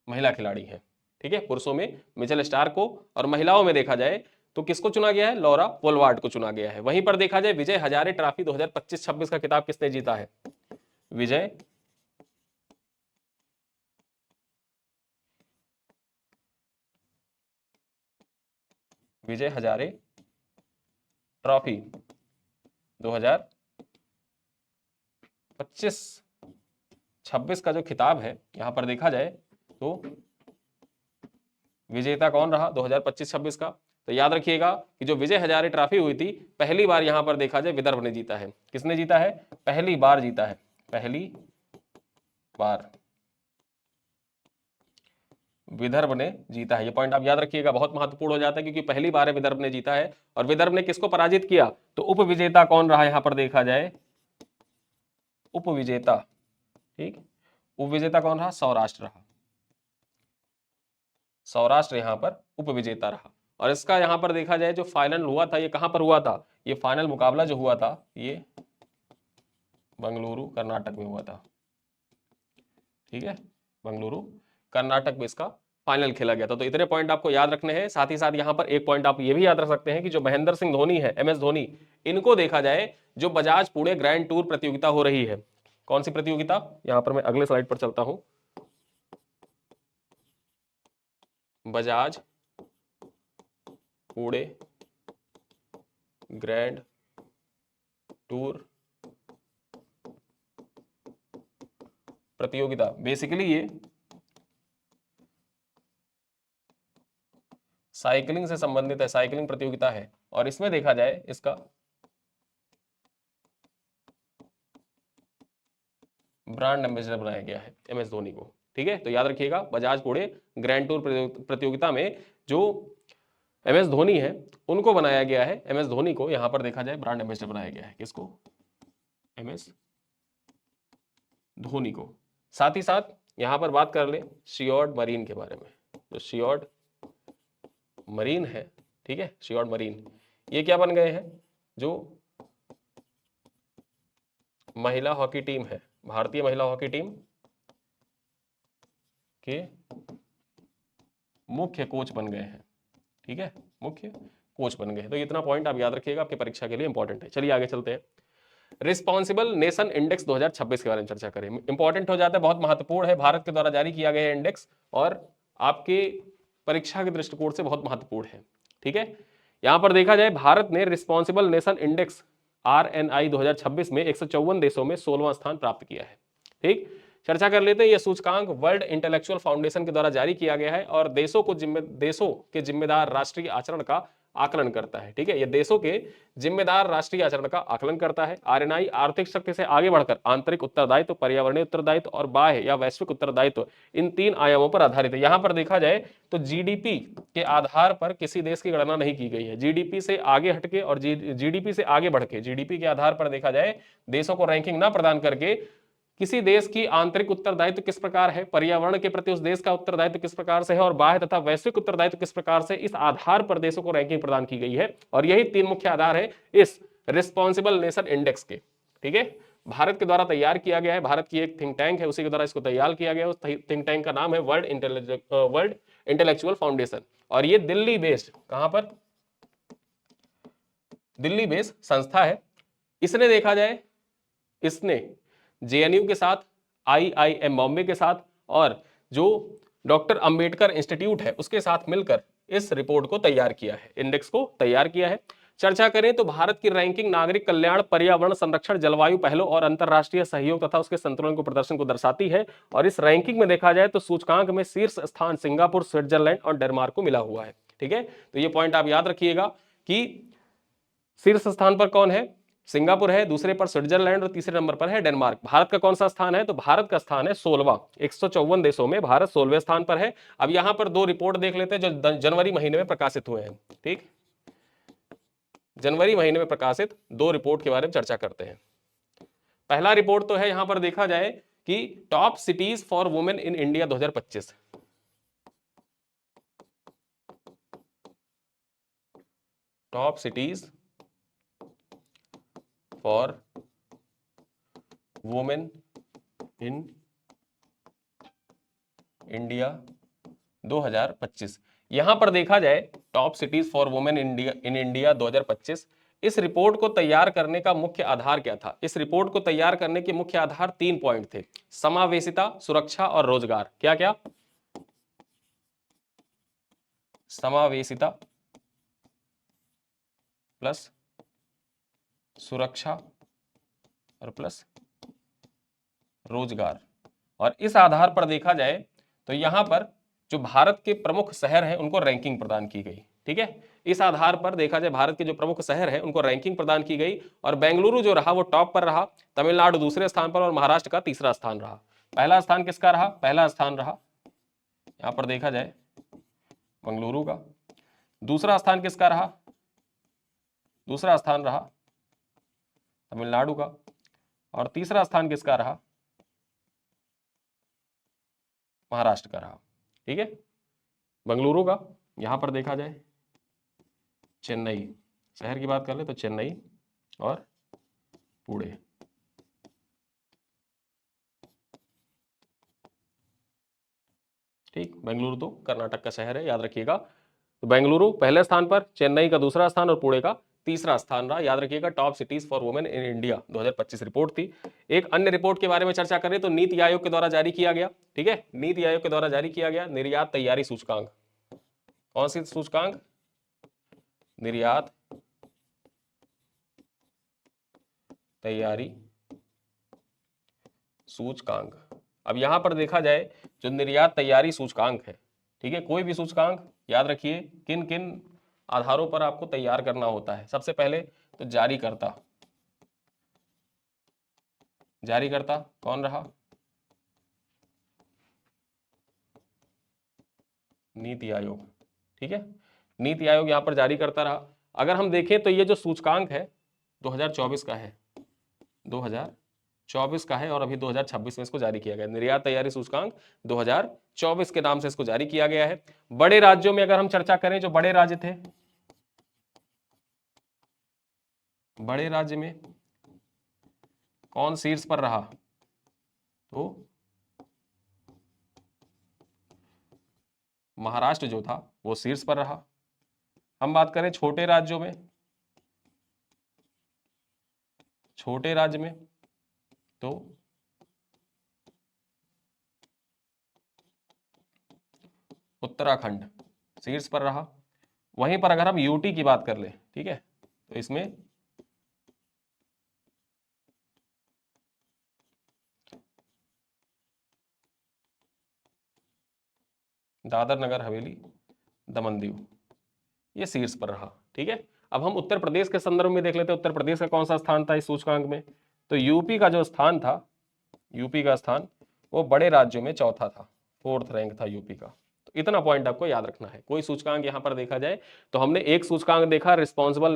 महिला खिलाड़ी है, ठीक है। पुरुषों में मिचेल स्टार्क को, और महिलाओं में देखा जाए तो किसको चुना गया है? लॉरा वॉलवार्ट को चुना गया है। वहीं पर देखा जाए, विजय हजारे ट्रॉफी 2025-26 का खिताब किसने जीता है? विजय हजारे ट्रॉफी 2025-26 का जो खिताब है, यहां पर देखा जाए तो विजेता कौन रहा 2025-26 का? तो याद रखिएगा कि जो विजय हजारे ट्रॉफी हुई थी, पहली बार यहां पर देखा जाए विदर्भ ने जीता है। किसने जीता है? पहली बार जीता है, पहली बार विदर्भ ने जीता है। ये पॉइंट आप याद रखिएगा, बहुत महत्वपूर्ण हो जाता है, क्योंकि पहली बार विदर्भ ने जीता है। और विदर्भ ने किसको पराजित किया? तो उपविजेता कौन रहा? यहां पर देखा जाए उपविजेता, ठीक, उपविजेता कौन रहा? सौराष्ट्र रहा, सौराष्ट्र यहां पर उपविजेता रहा। और इसका यहां पर देखा जाए जो फाइनल हुआ था, ये कहां पर हुआ था? ये फाइनल मुकाबला जो हुआ था, ये बंगलुरु कर्नाटक में हुआ था, ठीक है, बंगलुरु कर्नाटक में इसका फाइनल खेला गया था। तो इतने पॉइंट आपको याद रखने हैं। साथ ही साथ यहाँ पर एक पॉइंट आप ये भी याद रख सकते हैं कि जो महेंद्र सिंह धोनी है, MS धोनी, इनको देखा जाए जो बजाज पुणे ग्रैंड टूर प्रतियोगिता हो रही है, कौन सी प्रतियोगिता, यहां पर मैं अगले स्लाइड पर चलता हूं, बजाज पुणे ग्रैंड टूर प्रतियोगिता, बेसिकली ये साइकिलिंग से संबंधित है, साइकिलिंग प्रतियोगिता है। और इसमें देखा जाए इसका ब्रांड एम्बेसडर बनाया गया है MS धोनी को, ठीक है। तो याद रखिएगा बजाज पुणे ग्रैंड टूर प्रतियोगिता में जो MS धोनी है उनको बनाया गया है, MS धोनी को यहां पर देखा जाए ब्रांड एम्बेसडर बनाया गया है, किसको, MS धोनी को। साथ ही साथ यहां पर बात कर ले शियोर्ड मरीन के बारे में, जो शियोर्ड मरीन है, ठीक है, शियोर्ड मरीन, ये क्या बन गए हैं, जो महिला हॉकी टीम है, भारतीय महिला हॉकी टीम के मुख्य कोच बन गए हैं, ठीक है, मुख्य कोच बन गए। तो इतना पॉइंट आप याद रखिएगा, आपके परीक्षा के लिए इंपॉर्टेंट है। चलिए आगे चलते हैं। रिस्पॉन्सिबल नेशन इंडेक्स 2026 के बारे में चर्चा करें। इंपॉर्टेंट हो जाता है, बहुत महत्वपूर्ण है, भारत के द्वारा जारी किया गया इंडेक्स और आपके परीक्षा के दृष्टिकोण से बहुत महत्वपूर्ण है, ठीक है। यहां पर देखा जाए भारत ने रिस्पॉन्सिबल नेशन इंडेक्स RNI 2026 में 154 देशों में 16वां स्थान प्राप्त किया है, ठीक। चर्चा कर लेते हैं। यह सूचकांक वर्ल्ड इंटेलेक्चुअल फाउंडेशन के द्वारा जारी किया गया है और देशों के जिम्मेदार राष्ट्रीय आचरण का आकलन करता है, ठीक है। यह देशों के जिम्मेदार राष्ट्रीय आचरण का आकलन करता है। RNI आर्थिक शक्ति से आगे बढ़कर आंतरिक उत्तरदायित्व, पर्यावरणीय उत्तरदायित्व और बाह्य या वैश्विक उत्तरदायित्व, इन 3 आयामों पर आधारित है। यहां पर देखा जाए तो GDP के आधार पर किसी देश की गणना नहीं की गई है। GDP से आगे हटके और GDP से आगे बढ़ के, GDP के आधार पर देखा जाए देशों को रैंकिंग ना प्रदान करके किसी देश की आंतरिक उत्तरदायित्व किस प्रकार है, पर्यावरण के प्रति उस देश का उत्तरदायित्व किस प्रकार से है और बाह्य तथा वैश्विक उत्तरदायित्व किस प्रकार से, इस आधार पर देशों को रैंकिंग प्रदान की गई है। और यही 3 मुख्य आधार है इस रिस्पॉन्सिबल नेशन इंडेक्स के, ठीक है। भारत के द्वारा तैयार किया गया है, भारत की एक थिंक टैंक है, उसी के द्वारा इसको तैयार किया गया है। उस थिंक टैंक का नाम है वर्ल्ड इंटेलेक्चुअल फाउंडेशन और ये दिल्ली बेस्ड, कहां पर, दिल्ली बेस्ड संस्था है। इसने देखा जाए, इसने JNU के साथ, IIM बॉम्बे के साथ और जो डॉक्टर अंबेडकर इंस्टीट्यूट है उसके साथ मिलकर इस रिपोर्ट को तैयार किया है, इंडेक्स को तैयार किया है। चर्चा करें तो भारत की रैंकिंग नागरिक कल्याण, पर्यावरण संरक्षण, जलवायु पहलों और अंतरराष्ट्रीय सहयोग तथा उसके संतुलन को प्रदर्शन को दर्शाती है। और इस रैंकिंग में देखा जाए तो सूचकांक में शीर्ष स्थान सिंगापुर, स्विट्जरलैंड और डेनमार्क को मिला हुआ है, ठीक है। तो ये पॉइंट आप याद रखिएगा कि शीर्ष स्थान पर कौन है, सिंगापुर है, दूसरे पर स्विट्जरलैंड और तीसरे नंबर पर है डेनमार्क। भारत का कौन सा स्थान है, तो भारत का स्थान है 16वां, 154 देशों में भारत 16वें स्थान पर है। अब यहां पर 2 रिपोर्ट देख लेते हैं जो जनवरी महीने में प्रकाशित हुए हैं, ठीक। जनवरी महीने में प्रकाशित 2 रिपोर्ट के बारे में चर्चा करते हैं। पहला रिपोर्ट तो है, यहां पर देखा जाए कि top cities for women in India 2025, top cities for women in India 2025। यहां पर देखा जाए top cities for women in India 2025, इस रिपोर्ट को तैयार करने का मुख्य आधार क्या था। इस रिपोर्ट को तैयार करने के मुख्य आधार 3 पॉइंट थे, समावेशिता, सुरक्षा और रोजगार। क्या क्या, समावेशिता प्लस सुरक्षा और प्लस रोजगार। और इस आधार पर देखा जाए तो यहां पर जो भारत के प्रमुख शहर हैं उनको रैंकिंग प्रदान की गई, ठीक है। इस आधार पर देखा जाए भारत के जो प्रमुख शहर हैं उनको रैंकिंग प्रदान की गई और बेंगलुरु जो रहा वो टॉप पर रहा, तमिलनाडु दूसरे स्थान पर और महाराष्ट्र का तीसरा स्थान रहा। पहला स्थान किसका रहा, पहला स्थान रहा यहां पर देखा जाए बेंगलुरु का। दूसरा स्थान किसका रहा, दूसरा स्थान रहा तमिलनाडु का। और तीसरा स्थान किसका रहा, महाराष्ट्र का रहा, ठीक है, बेंगलुरु का। यहां पर देखा जाए चेन्नई, शहर की बात कर ले तो चेन्नई और पुणे, ठीक, बेंगलुरु तो कर्नाटक का शहर है, याद रखिएगा। तो बेंगलुरु पहले स्थान पर, चेन्नई का दूसरा स्थान और पुणे का तीसरा स्थान रहा। याद रखिएगा, top cities for women in India 2025 report थी। एक अन्य रिपोर्ट के बारे में चर्चा करें तो नीति आयोग के द्वारा जारी किया गया, ठीक है, नीति आयोग के द्वारा जारी किया गया निर्यात तैयारी सूचकांक। कौन सी सूचकांक? निर्यात तैयारी सूचकांक। अब यहां पर देखा जाए जो निर्यात तैयारी सूचकांक है, ठीक है, कोई भी सूचकांक याद रखिए किन किन आधारों पर आपको तैयार करना होता है। सबसे पहले तो जारीकर्ता, जारीकर्ता कौन रहा? नीति आयोग, ठीक है, नीति आयोग यहां पर जारी करता रहा। अगर हम देखें तो ये जो सूचकांक है 2024 का है, 2024 का है, और अभी 2026 में इसको जारी किया गया। निर्यात तैयारी सूचकांक 2024 के नाम से इसको जारी किया गया है। बड़े राज्यों में अगर हम चर्चा करें, जो बड़े राज्य थे, बड़े राज्य में कौन शीर्ष पर रहा? तो महाराष्ट्र जो था वो शीर्ष पर रहा। हम बात करें छोटे राज्यों में, छोटे राज्य में तो उत्तराखंड शीर्ष पर रहा। वहीं पर अगर हम यूटी की बात कर ले, ठीक है, तो इसमें दादर नगर हवेली दमन दीव ये शीर्ष पर रहा, ठीक है। अब हम उत्तर प्रदेश के संदर्भ में देख लेते हैं, उत्तर प्रदेश का कौन सा स्थान था इस सूचकांक में? तो यूपी का जो स्थान था, यूपी का स्थान वो बड़े राज्यों में चौथा था, 4th रैंक था यूपी का। तो इतना पॉइंट आपको याद रखना है। कोई सूचकांक यहां पर देखा जाए तो हमने एक सूचकांक देखा, रिस्पॉन्सिबल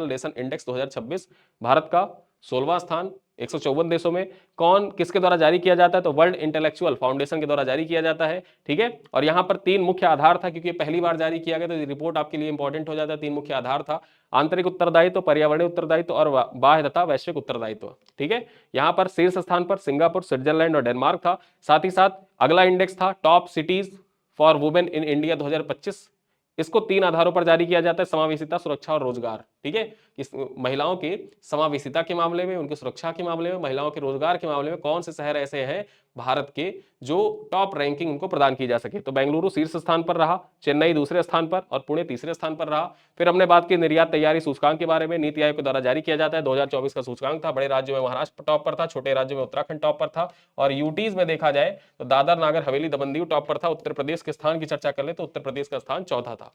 नेशन इंडेक्स 2026, भारत का 16वां स्थान 154 देशों में। कौन किसके द्वारा जारी किया जाता है? तो वर्ल्ड इंटेलेक्चुअल फाउंडेशन के द्वारा जारी किया जाता है, ठीक है। और यहां पर 3 मुख्य आधार था, क्योंकि पहली बार जारी किया गया तो रिपोर्ट आपके लिए इंपॉर्टेंट हो जाता है। 3 मुख्य आधार था, आंतरिक उत्तरदायित्व, पर्यावरणीय उत्तरदायित्व और बाह्य तथा वैश्विक उत्तरदायित्व, ठीक है। यहां पर शीर्ष स्थान पर सिंगापुर, स्विट्जरलैंड और डेनमार्क था। साथ ही साथ अगला इंडेक्स था top cities for women in India 2025। इसको 3 आधारों पर जारी किया जाता है, समावेशिता, सुरक्षा और रोजगार, ठीक है। इस महिलाओं की समावेशिता के मामले में, उनकी सुरक्षा के मामले में, महिलाओं के रोजगार के मामले में कौन से शहर ऐसे हैं भारत के जो टॉप रैंकिंग उनको प्रदान की जा सके? तो बेंगलुरु शीर्ष स्थान पर रहा, चेन्नई दूसरे स्थान पर और पुणे तीसरे स्थान पर रहा। फिर हमने बात की निर्यात तैयारी सूचकांक के बारे में, नीति आयोग के द्वारा जारी किया जाता है, 2024 का सूचकांक था। बड़े राज्यों में महाराष्ट्र टॉप पर था, छोटे राज्यों में उत्तराखंड टॉप पर था, और यूटीज में देखा जाए तो दादर नागर हवेली दमन दीव टॉप पर था। उत्तर प्रदेश के स्थान की चर्चा कर ले तो उत्तर प्रदेश का स्थान चौथा था,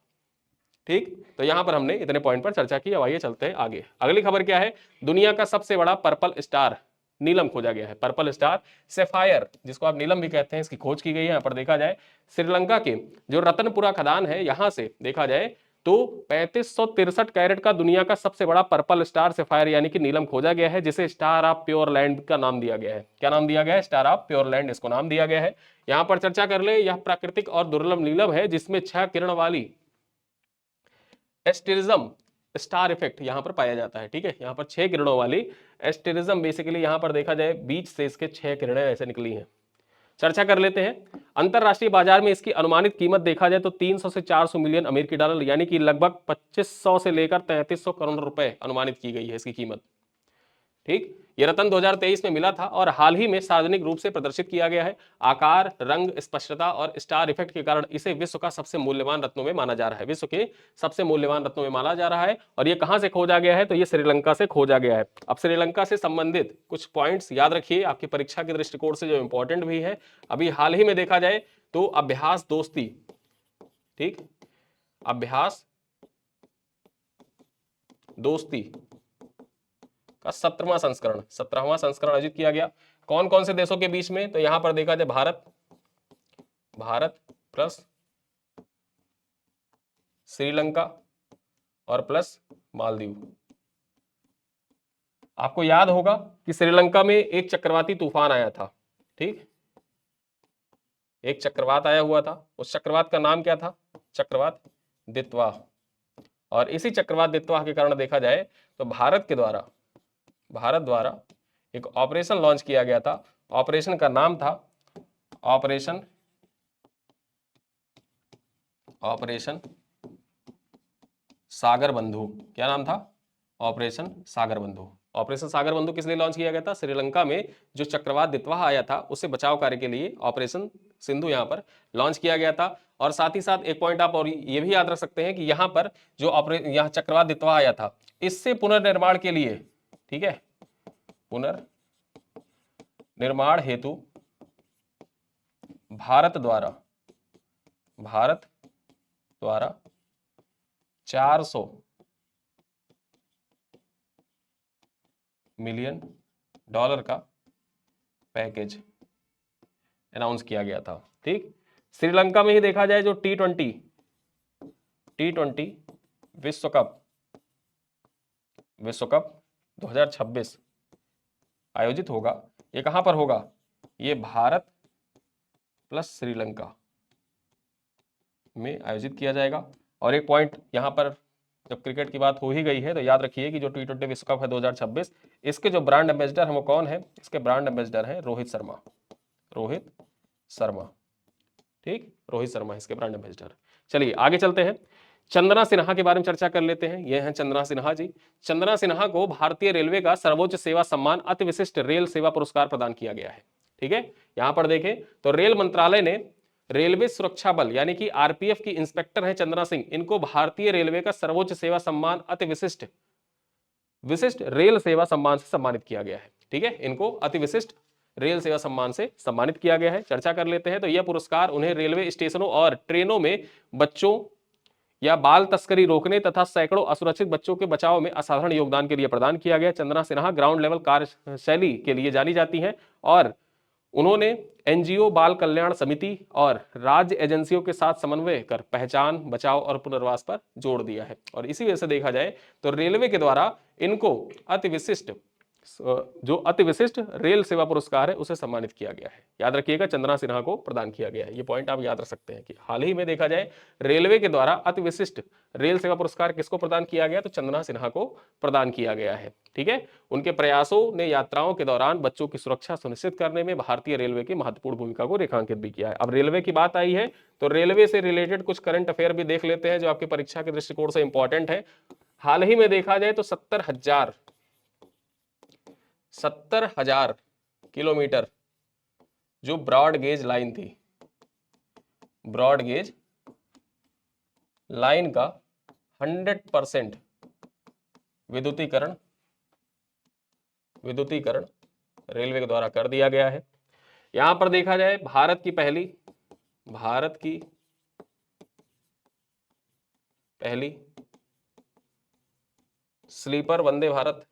ठीक। तो यहां पर हमने इतने पॉइंट पर चर्चा की। अब आइए चलते हैं आगे। अगली खबर क्या है? दुनिया का सबसे बड़ा पर्पल स्टार नीलम खोजा गया है। पर्पल स्टार सैफायर, जिसको आप नीलम भी कहते हैं, इसकी खोज की गई है। यहां पर देखा जाए श्रीलंका के जो रतनपुरा खदान है, यहां से देखा जाए तो 3563 कैरेट का दुनिया का सबसे बड़ा पर्पल स्टार सैफायर यानी कि नीलम खोजा गया है, जिसे स्टार ऑफ प्योर लैंड का नाम दिया गया है। क्या नाम दिया गया है? स्टार ऑफ प्योर लैंड इसको नाम दिया गया है। यहां पर चर्चा कर ले, यह प्राकृतिक और दुर्लभ नीलम है जिसमें 6 किरण वाली एस्टेरिज्म स्टार इफेक्ट यहां पर पाया जाता है, ठीक है। यहां पर 6 किरणों वाली एस्टेरिज्म, बेसिकली यहां पर देखा जाए बीच से इसके 6 किरणें ऐसे निकली हैं। चर्चा कर लेते हैं। अंतरराष्ट्रीय बाजार में इसकी अनुमानित कीमत देखा जाए तो 300 से 400 मिलियन अमेरिकी डॉलर यानी कि लगभग 2500 से लेकर 3300 करोड़ रुपए अनुमानित की गई है इसकी कीमत, ठीक। ये रत्न 2023 में मिला था और हाल ही में सार्वजनिक रूप से प्रदर्शित किया गया है। आकार, रंग, स्पष्टता और स्टार इफेक्ट के कारण इसे विश्व का सबसे मूल्यवान रत्नों में माना जा रहा है। विश्व के सबसे मूल्यवान रत्नों में माना जा रहा है। और ये कहां से खोजा गया है? तो ये श्रीलंका से खोजा गया है। अब श्रीलंका से संबंधित कुछ पॉइंट्स याद रखिए, आपकी परीक्षा के दृष्टिकोण से जो इंपॉर्टेंट भी है। अभी हाल ही में देखा जाए तो अभ्यास दोस्ती, ठीक, अभ्यास दोस्ती का 17वां संस्करण आयोजित किया गया। कौन कौन से देशों के बीच में? तो यहां पर देखा जाए भारत प्लस श्रीलंका और प्लस मालदीव। आपको याद होगा कि श्रीलंका में एक चक्रवाती तूफान आया था, ठीक, एक चक्रवात आया हुआ था। उस चक्रवात का नाम क्या था? चक्रवात दितवा। और इसी चक्रवात दितवा के कारण देखा जाए तो भारत द्वारा एक ऑपरेशन लॉन्च किया गया था। ऑपरेशन का नाम था ऑपरेशन ऑपरेशन सागर बंधु। क्या नाम था? ऑपरेशन सागर बंधु। ऑपरेशन सागर बंधु किस लिए लॉन्च किया गया था? श्रीलंका में जो चक्रवात दितवाह आया था उससे बचाव कार्य के लिए ऑपरेशन सिंधु यहां पर लॉन्च किया गया था। और साथ ही साथ एक पॉइंट आप और ये भी याद रख सकते हैं कि यहां पर जो यहां चक्रवात दितवाह आया था इससे पुनर्निर्माण के लिए, ठीक है, पुनर्निर्माण हेतु भारत द्वारा 400 मिलियन डॉलर का पैकेज अनाउंस किया गया था। ठीक, श्रीलंका में ही देखा जाए जो टी20 विश्व कप 2026 आयोजित होगा, ये कहां पर होगा? ये भारत प्लस श्रीलंका में आयोजित किया जाएगा। और एक पॉइंट यहां पर जब क्रिकेट की बात हो ही गई है तो याद रखिए कि जो टी20 विश्व कप है 2026, इसके जो ब्रांड एम्बेसडर हैं वो कौन है? इसके ब्रांड एम्बेसडर हैं रोहित शर्मा। ठीक, रोहित शर्मा इसके ब्रांड एम्बेसडर। चलिए आगे चलते हैं, चंदना सिन्हा के बारे में चर्चा कर लेते हैं। ये हैं चंदना सिन्हा जी। चंदना सिन्हा को भारतीय रेलवे का सर्वोच्च सेवा सम्मान अति विशिष्ट रेल सेवा पुरस्कार प्रदान किया गया है। ठीक है, यहां पर देखें तो रेल मंत्रालय ने रेलवे सुरक्षा बल यानी कि आरपीएफ की इंस्पेक्टर हैं चंदना सिंह, इनको भारतीय रेलवे का सर्वोच्च सेवा सम्मान अति विशिष्ट रेल सेवा सम्मान से सम्मानित किया गया है। ठीक है, इनको अति विशिष्ट रेल सेवा सम्मान से सम्मानित किया गया है। चर्चा कर लेते हैं तो यह पुरस्कार उन्हें रेलवे स्टेशनों और ट्रेनों में बच्चों या बाल तस्करी रोकने तथा सैकड़ों असुरक्षित बच्चों के बचाव में असाधारण योगदान के लिए प्रदान किया गया। चंदना सिन्हा ग्राउंड लेवल कार्यशैली के लिए जानी जाती हैं और उन्होंने एनजीओ, बाल कल्याण समिति और राज्य एजेंसियों के साथ समन्वय कर पहचान, बचाव और पुनर्वास पर जोर दिया है। और इसी वजह से देखा जाए तो रेलवे के द्वारा इनको जो अति विशिष्ट रेल सेवा पुरस्कार है उसे सम्मानित किया गया है। याद रखिएगा, चंदना सिन्हा को प्रदान किया गया है। ये पॉइंट आप याद रख सकते हैं कि हाल ही में देखा जाए रेलवे के द्वारा अति विशिष्ट रेल सेवा पुरस्कार किसको प्रदान किया गया? तो चंदना सिन्हा को प्रदान किया गया है। ठीक है, उनके प्रयासों ने यात्राओं के दौरान बच्चों की सुरक्षा सुनिश्चित करने में भारतीय रेलवे की महत्वपूर्ण भूमिका को रेखांकित भी किया है। अब रेलवे की बात आई है तो रेलवे से रिलेटेड कुछ करंट अफेयर भी देख लेते हैं जो आपकी परीक्षा के दृष्टिकोण से इंपॉर्टेंट है। हाल ही में देखा जाए तो 70,000 किलोमीटर जो ब्रॉड गेज लाइन थी, ब्रॉड गेज लाइन का 100% विद्युतीकरण रेलवे के द्वारा कर दिया गया है। यहां पर देखा जाए भारत की पहली स्लीपर वंदे भारत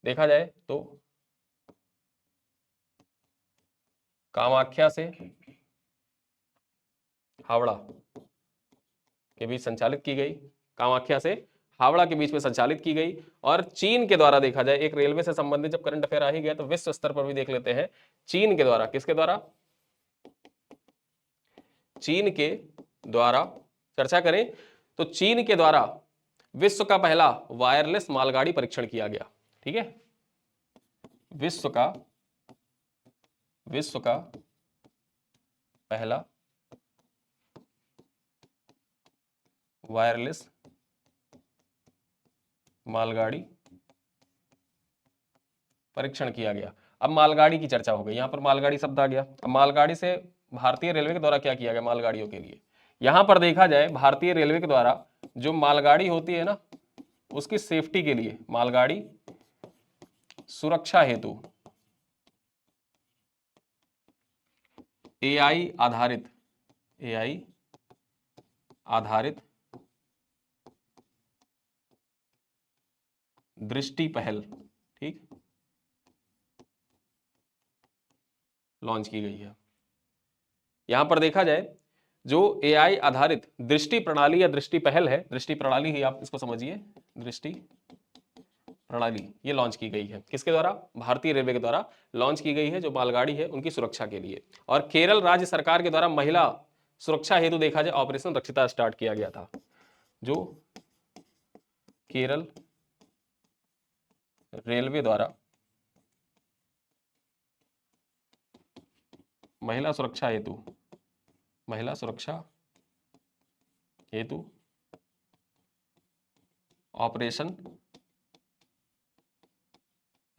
देखा जाए तो कामाख्या से हावड़ा के बीच संचालित की गई, कामाख्या से हावड़ा के बीच में संचालित की गई। और चीन के द्वारा देखा जाए, एक रेलवे से संबंधित जब करंट अफेयर आ ही गया तो विश्व स्तर पर भी देख लेते हैं। चीन के द्वारा, किसके द्वारा? चीन के द्वारा चर्चा करें तो चीन के द्वारा विश्व का पहला वायरलेस मालगाड़ी परीक्षण किया गया। ठीक है, विश्व का पहला वायरलेस मालगाड़ी परीक्षण किया गया। अब मालगाड़ी की चर्चा हो गई, यहां पर मालगाड़ी शब्द आ गया। अब मालगाड़ी से भारतीय रेलवे के द्वारा क्या किया गया मालगाड़ियों के लिए? यहां पर देखा जाए भारतीय रेलवे के द्वारा जो मालगाड़ी होती है ना, उसकी सेफ्टी के लिए, मालगाड़ी सुरक्षा हेतु एआई आधारित दृष्टि पहल, ठीक, लॉन्च की गई है। यहां पर देखा जाए जो एआई आधारित दृष्टि प्रणाली या दृष्टि पहल है, दृष्टि प्रणाली ही आप इसको समझिए, दृष्टि प्रणाली, ये लॉन्च की गई है। किसके द्वारा? भारतीय रेलवे के द्वारा लॉन्च की गई है, जो मालगाड़ी है उनकी सुरक्षा के लिए। और केरल राज्य सरकार के द्वारा महिला सुरक्षा हेतु देखा जाए ऑपरेशन रक्षिता स्टार्ट किया गया था, जो केरल रेलवे द्वारा महिला सुरक्षा हेतु, महिला सुरक्षा हेतु ऑपरेशन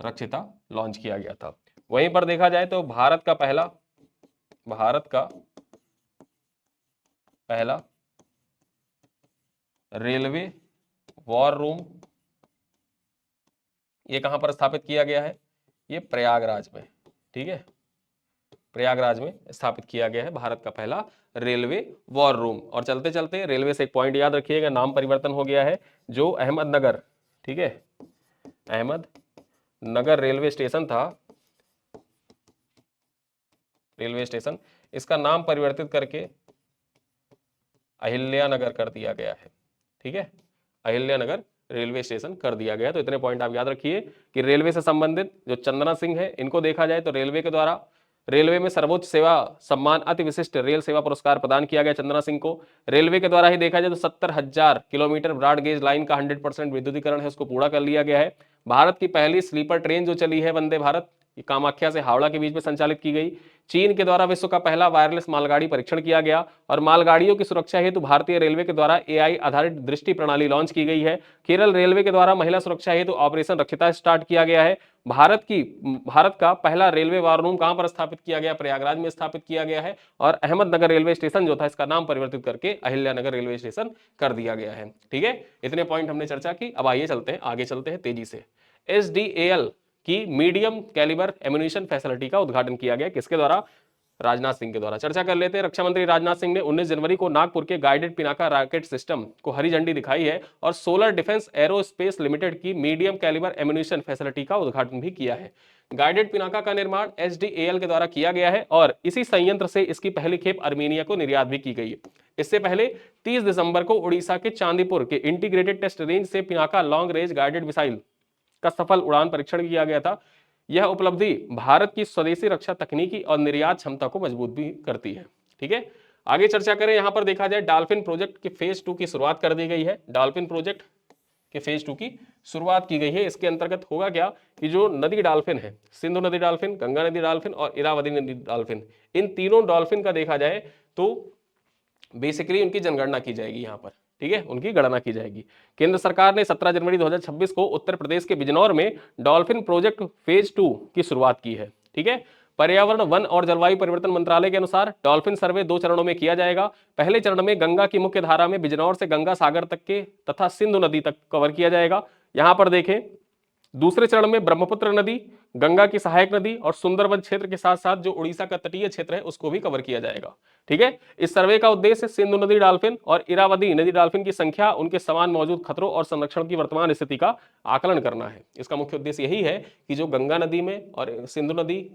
रक्षिता लॉन्च किया गया था। वहीं पर देखा जाए तो भारत का पहला रेलवे वॉर रूम ये कहां पर स्थापित किया गया है? ये प्रयागराज में, ठीक है, प्रयागराज में स्थापित किया गया है भारत का पहला रेलवे वॉर रूम। और चलते चलते रेलवे से एक पॉइंट याद रखिएगा, नाम परिवर्तन हो गया है। जो अहमदनगर, ठीक है, अहमदनगर रेलवे स्टेशन था, रेलवे स्टेशन, इसका नाम परिवर्तित करके अहिल्यानगर कर दिया गया है, ठीक है, अहिल्यानगर रेलवे स्टेशन कर दिया गया। तो इतने पॉइंट आप याद रखिए कि रेलवे से संबंधित जो चंदना सिंह है, इनको देखा जाए तो रेलवे के द्वारा रेलवे में सर्वोच्च सेवा सम्मान अति विशिष्ट रेल सेवा पुरस्कार प्रदान किया गया चंदना सिंह को। रेलवे के द्वारा ही देखा जाए तो 70,000 किलोमीटर ब्रॉड गेज लाइन का 100% विद्युतीकरण है, उसको पूरा कर लिया गया है। भारत की पहली स्लीपर ट्रेन जो चली है वंदे भारत, कामाख्या से हावड़ा के बीच में संचालित की गई। चीन के द्वारा विश्व का पहला वायरलेस मालगाड़ी परीक्षण किया गया। और मालगाड़ियों की सुरक्षा हेतु भारतीय रेलवे के द्वारा एआई आधारित दृष्टि प्रणाली लॉन्च की गई है। केरल रेलवे के द्वारा महिला सुरक्षा हेतु ऑपरेशन रक्षिता स्टार्ट किया गया है। भारत का पहला रेलवे वॉर रूम कहां पर स्थापित किया गया? प्रयागराज में स्थापित किया गया है। और अहमदनगर रेलवे स्टेशन जो था, इसका नाम परिवर्तित करके अहिल्यानगर रेलवे स्टेशन कर दिया गया है। ठीक है, इतने पॉइंट हमने चर्चा की। अब आइए चलते हैं, आगे चलते हैं तेजी से। SDAL की मीडियम कैलिबर एम्यूनिशन फैसिलिटी का उद्घाटन किया गया, किसके द्वारा? राजनाथ सिंह के द्वारा। चर्चा कर लेते हैं। रक्षा मंत्री राजनाथ सिंह ने 19 जनवरी को नागपुर के गाइडेड पिनाका रॉकेट सिस्टम को हरी झंडी दिखाई है और सोलर डिफेंस एरोस्पेस लिमिटेड की मीडियम कैलिबर एम्यूनिशन फैसिलिटी का उद्घाटन भी किया है। गाइडेड पिनाका का निर्माण SDAL के द्वारा किया गया है और इसी संयंत्र से इसकी पहली खेप अर्मेनिया को निर्यात भी की गई है। इससे पहले 30 दिसंबर को उड़ीसा के चांदीपुर के इंटीग्रेटेड टेस्ट रेंज से Pinaka long range guided missile का सफल उड़ान परीक्षण किया गया था। यह उपलब्धि भारत की स्वदेशी रक्षा तकनीकी और निर्यात क्षमता को मजबूत भी करती है। ठीक है, आगे चर्चा करें। यहां पर देखा जाए डॉल्फिन प्रोजेक्ट के फेज 2 की शुरुआत कर दी गई है। डॉल्फिन प्रोजेक्ट के फेज 2 की शुरुआत की गई है। इसके अंतर्गत होगा क्या कि जो नदी डॉल्फिन है, सिंधु नदी डॉल्फिन, गंगा नदी डॉल्फिन और इरावदी नदी डॉल्फिन, इन तीनों डॉल्फिन का देखा जाए तो बेसिकली उनकी जनगणना की जाएगी यहां पर। ठीक है, उनकी गणना की जाएगी। केंद्र सरकार ने 17 जनवरी 2026 को उत्तर प्रदेश के बिजनौर में डॉल्फिन प्रोजेक्ट फेज 2 की शुरुआत की है। ठीक है, पर्यावरण, वन और जलवायु परिवर्तन मंत्रालय के अनुसार डॉल्फिन सर्वे 2 चरणों में किया जाएगा। पहले चरण में गंगा की मुख्य धारा में बिजनौर से गंगा सागर तक के तथा सिंधु नदी तक कवर किया जाएगा। यहां पर देखें, दूसरे चरण में ब्रह्मपुत्र नदी, गंगा की सहायक नदी और सुंदरवन क्षेत्र के साथ साथ जो उड़ीसा का तटीय क्षेत्र है उसको भी कवर किया जाएगा। ठीक है, इस सर्वे का उद्देश्य सिंधु नदी डॉल्फिन और इरावदी नदी डॉल्फिन की संख्या, उनके समान मौजूद खतरों और संरक्षण की वर्तमान स्थिति का आकलन करना है। इसका मुख्य उद्देश्य यही है कि जो गंगा नदी में और सिंधु नदी,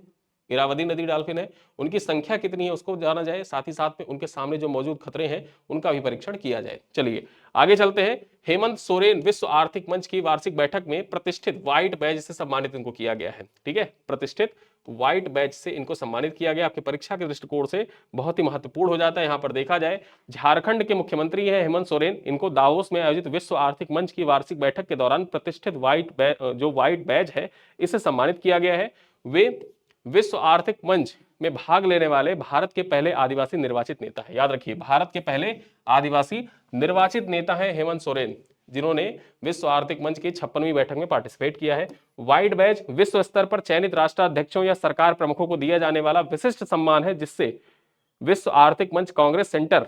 इरावदी नदी डॉल्फिन है, उनकी संख्या कितनी है उसको जाना जाए, साथ ही साथ में उनके सामने जो मौजूद खतरे हैं उनका भी परीक्षण किया जाए। चलिए आगे चलते हैं। हेमंत सोरेन विश्व आर्थिक मंच की वार्षिक बैठक में प्रतिष्ठित व्हाइट बैज से सम्मानित इनको किया गया है। ठीक है, प्रतिष्ठित व्हाइट बैज से इनको सम्मानित किया गया। आपकी परीक्षा के दृष्टिकोण से बहुत ही महत्वपूर्ण हो जाता है। यहां पर देखा जाए, झारखंड के मुख्यमंत्री हैं हेमंत सोरेन, इनको दावोस में आयोजित विश्व आर्थिक मंच की वार्षिक बैठक के दौरान प्रतिष्ठित व्हाइट बैज है, इसे सम्मानित किया गया है। वे विश्व आर्थिक मंच में भाग लेने वाले भारत के पहले आदिवासी निर्वाचित नेता है। याद रखिए, भारत के पहले आदिवासी निर्वाचित नेता है हेमंत सोरेन, जिन्होंने विश्व आर्थिक मंच की 56वीं बैठक में पार्टिसिपेट किया है। व्हाइट बैज विश्व स्तर पर चयनित राष्ट्राध्यक्षों या सरकार प्रमुखों को दिया जाने वाला विशिष्ट सम्मान है, जिससे विश्व आर्थिक मंच, कांग्रेस सेंटर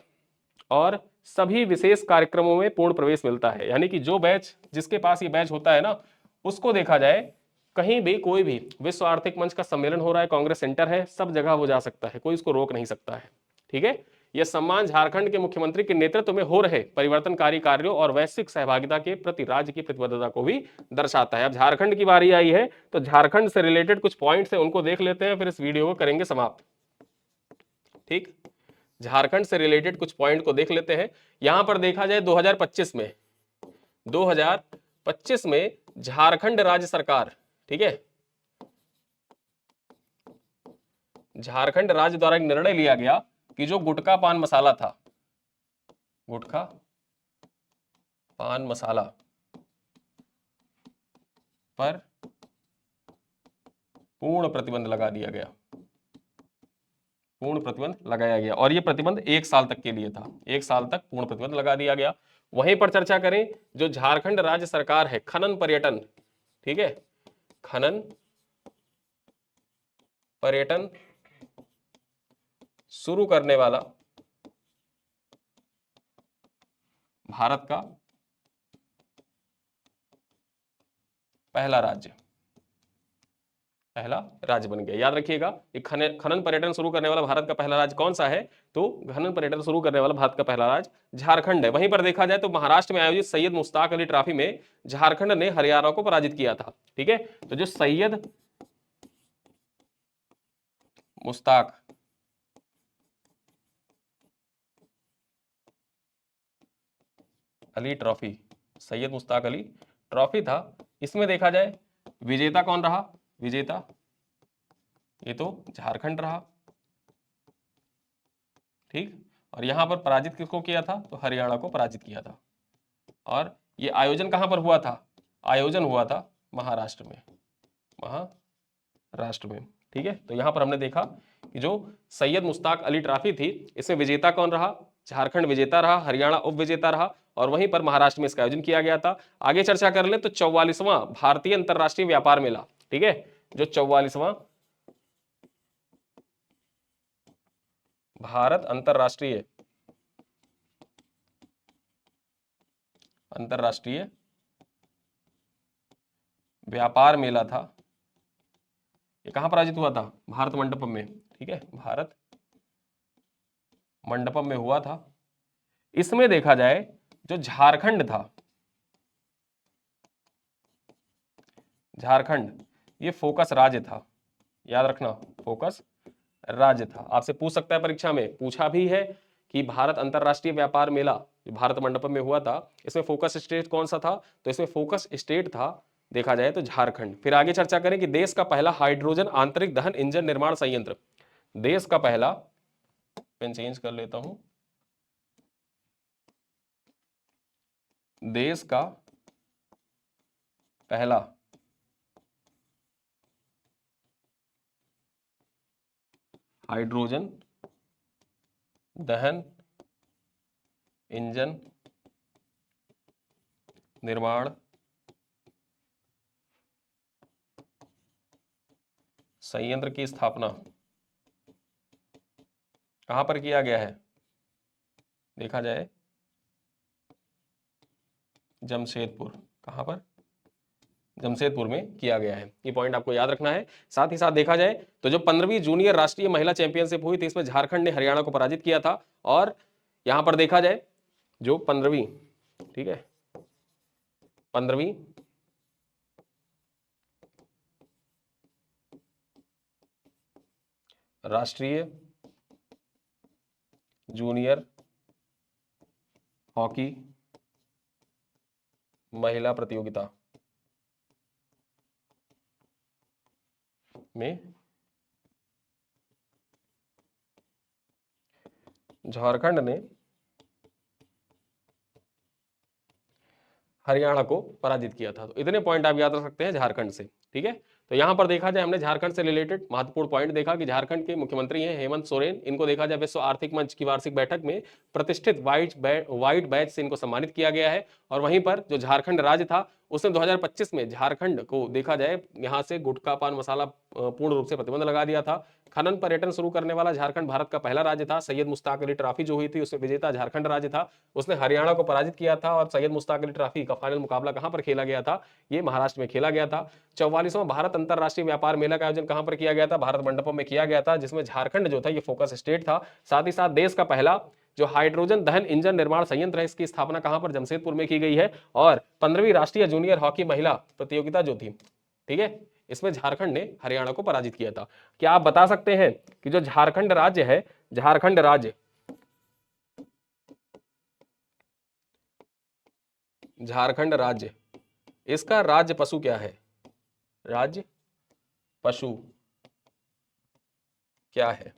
और सभी विशेष कार्यक्रमों में पूर्ण प्रवेश मिलता है। यानी कि जो बैच, जिसके पास ये बैच होता है ना, उसको देखा जाए कहीं भी कोई भी विश्व आर्थिक मंच का सम्मेलन हो रहा है, कांग्रेस सेंटर है, सब जगह वो जा सकता है, कोई इसको रोक नहीं सकता है। ठीक है, यह सम्मान झारखंड के मुख्यमंत्री के नेतृत्व में हो रहे परिवर्तनकारी कार्यों और वैश्विक सहभागिता के प्रति राज्य की प्रतिबद्धता को भी दर्शाता है। अब झारखंड की बारी आई है, तो झारखंड से रिलेटेड कुछ पॉइंट्स है, उनको देख लेते हैं, फिर इस वीडियो को करेंगे समाप्त। ठीक, झारखंड से रिलेटेड कुछ पॉइंट को देख लेते हैं। यहां पर देखा जाए 2025 में झारखंड राज्य सरकार, ठीक है, झारखंड राज्य द्वारा एक निर्णय लिया गया कि जो गुटखा पान मसाला था, गुटखा पान मसाला पर पूर्ण प्रतिबंध लगा दिया गया। पूर्ण प्रतिबंध लगाया गया और ये प्रतिबंध 1 साल तक के लिए था। 1 साल तक पूर्ण प्रतिबंध लगा दिया गया। वहीं पर चर्चा करें, जो झारखंड राज्य सरकार है, खनन पर्यटन, ठीक है, खनन पर्यटन शुरू करने वाला भारत का पहला राज्य बन गया। याद रखिएगा, खनन पर्यटन शुरू करने वाला भारत का पहला राज्य कौन सा है? तो खनन पर्यटन शुरू करने वाला भारत का पहला राज्य झारखंड है। वहीं पर देखा जाए तो महाराष्ट्र में आयोजित सैयद मुश्ताक अली ट्रॉफी में झारखंड ने हरियाणा को पराजित किया था। ठीक है, तो जो सैयद मुश्ताक अली ट्रॉफी, सैयद मुश्ताक अली ट्रॉफी था, इसमें देखा जाए विजेता कौन रहा? विजेता ये तो झारखंड रहा, ठीक। और यहां पर पराजित किसको किया था? तो हरियाणा को पराजित किया था। और ये आयोजन कहां पर हुआ था? आयोजन हुआ था महाराष्ट्र में, महाराष्ट्र में, ठीक है। तो यहां पर हमने देखा कि जो सैयद मुश्ताक अली ट्रॉफी थी, इसमें विजेता कौन रहा? झारखंड विजेता रहा, हरियाणा उप विजेता रहा और वहीं पर महाराष्ट्र में इसका आयोजन किया गया था। आगे चर्चा कर ले तो 44वां भारतीय अंतरराष्ट्रीय व्यापार मेला, ठीक है, जो 44वां भारत अंतरराष्ट्रीय व्यापार मेला था, ये कहां पर आयोजित हुआ था? भारत मंडपम में, ठीक है, भारत मंडपम में हुआ था। इसमें देखा जाए जो झारखंड था, झारखंड ये फोकस राज्य था, याद रखना, फोकस राज्य था। आपसे पूछ सकता है, परीक्षा में पूछा भी है कि भारत अंतरराष्ट्रीय व्यापार मेला जो भारत मंडपम में हुआ था, इसमें फोकस स्टेट कौन सा था? तो इसमें फोकस स्टेट था, देखा जाए तो झारखंड। फिर आगे चर्चा करें कि देश का पहला हाइड्रोजन आंतरिक दहन इंजन निर्माण संयंत्र, देश का पहला, पेन चेंज कर लेता हूं, देश का पहला हाइड्रोजन दहन इंजन निर्माण संयंत्र की स्थापना कहां पर किया गया है? देखा जाए जमशेदपुर, कहां पर? जमशेदपुर में किया गया है। ये पॉइंट आपको याद रखना है। साथ ही साथ देखा जाए तो जो 15वीं जूनियर राष्ट्रीय महिला चैंपियनशिप हुई थी, इसमें झारखंड ने हरियाणा को पराजित किया था। और यहां पर देखा जाए जो 15वीं, ठीक है, 15वीं राष्ट्रीय जूनियर हॉकी महिला प्रतियोगिता में झारखंड ने हरियाणा को पराजित किया था। तो इतने पॉइंट आप याद रख सकते हैं झारखंड से, ठीक है। तो यहां पर देखा जाए हमने झारखंड से रिलेटेड महत्वपूर्ण पॉइंट देखा कि झारखंड के मुख्यमंत्री हैं हेमंत सोरेन। इनको देखा जाए विश्व आर्थिक मंच की वार्षिक बैठक में प्रतिष्ठित वाइट बैच से इनको सम्मानित किया गया है। और वहीं पर जो झारखंड राज्य था, उसने 2025 में झारखंड को देखा जाए यहां से गुटखा पान मसाला पूर्ण रूप से प्रतिबंध लगा दिया था। खनन पर्यटन शुरू करने वाला झारखंड भारत का पहला राज्य था। सैयद मुश्ताक अली ट्रॉफी जो हुई थी, उसमें विजेता झारखंड राज्य था, उसने हरियाणा को पराजित किया था। और सैयद मुश्ताक अली ट्रॉफी का फाइनल मुकाबला कहां पर खेला गया था? ये महाराष्ट्र में खेला गया था। 44वां भारत अंतरराष्ट्रीय व्यापार मेला का आयोजन कहां पर किया गया था? भारत मंडपम में किया गया था, जिसमें झारखंड जो था ये फोकस स्टेट था। साथ ही साथ देश का पहला जो हाइड्रोजन दहन इंजन निर्माण संयंत्र है, इसकी स्थापना कहां पर? जमशेदपुर में की गई है। और 15वीं राष्ट्रीय जूनियर हॉकी महिला प्रतियोगिता जो थी, ठीक है, इसमें झारखंड ने हरियाणा को पराजित किया था। क्या आप बता सकते हैं कि जो झारखंड राज्य है, झारखंड राज्य, झारखंड राज्य, इसका राज्य पशु क्या है? राज्य पशु क्या है?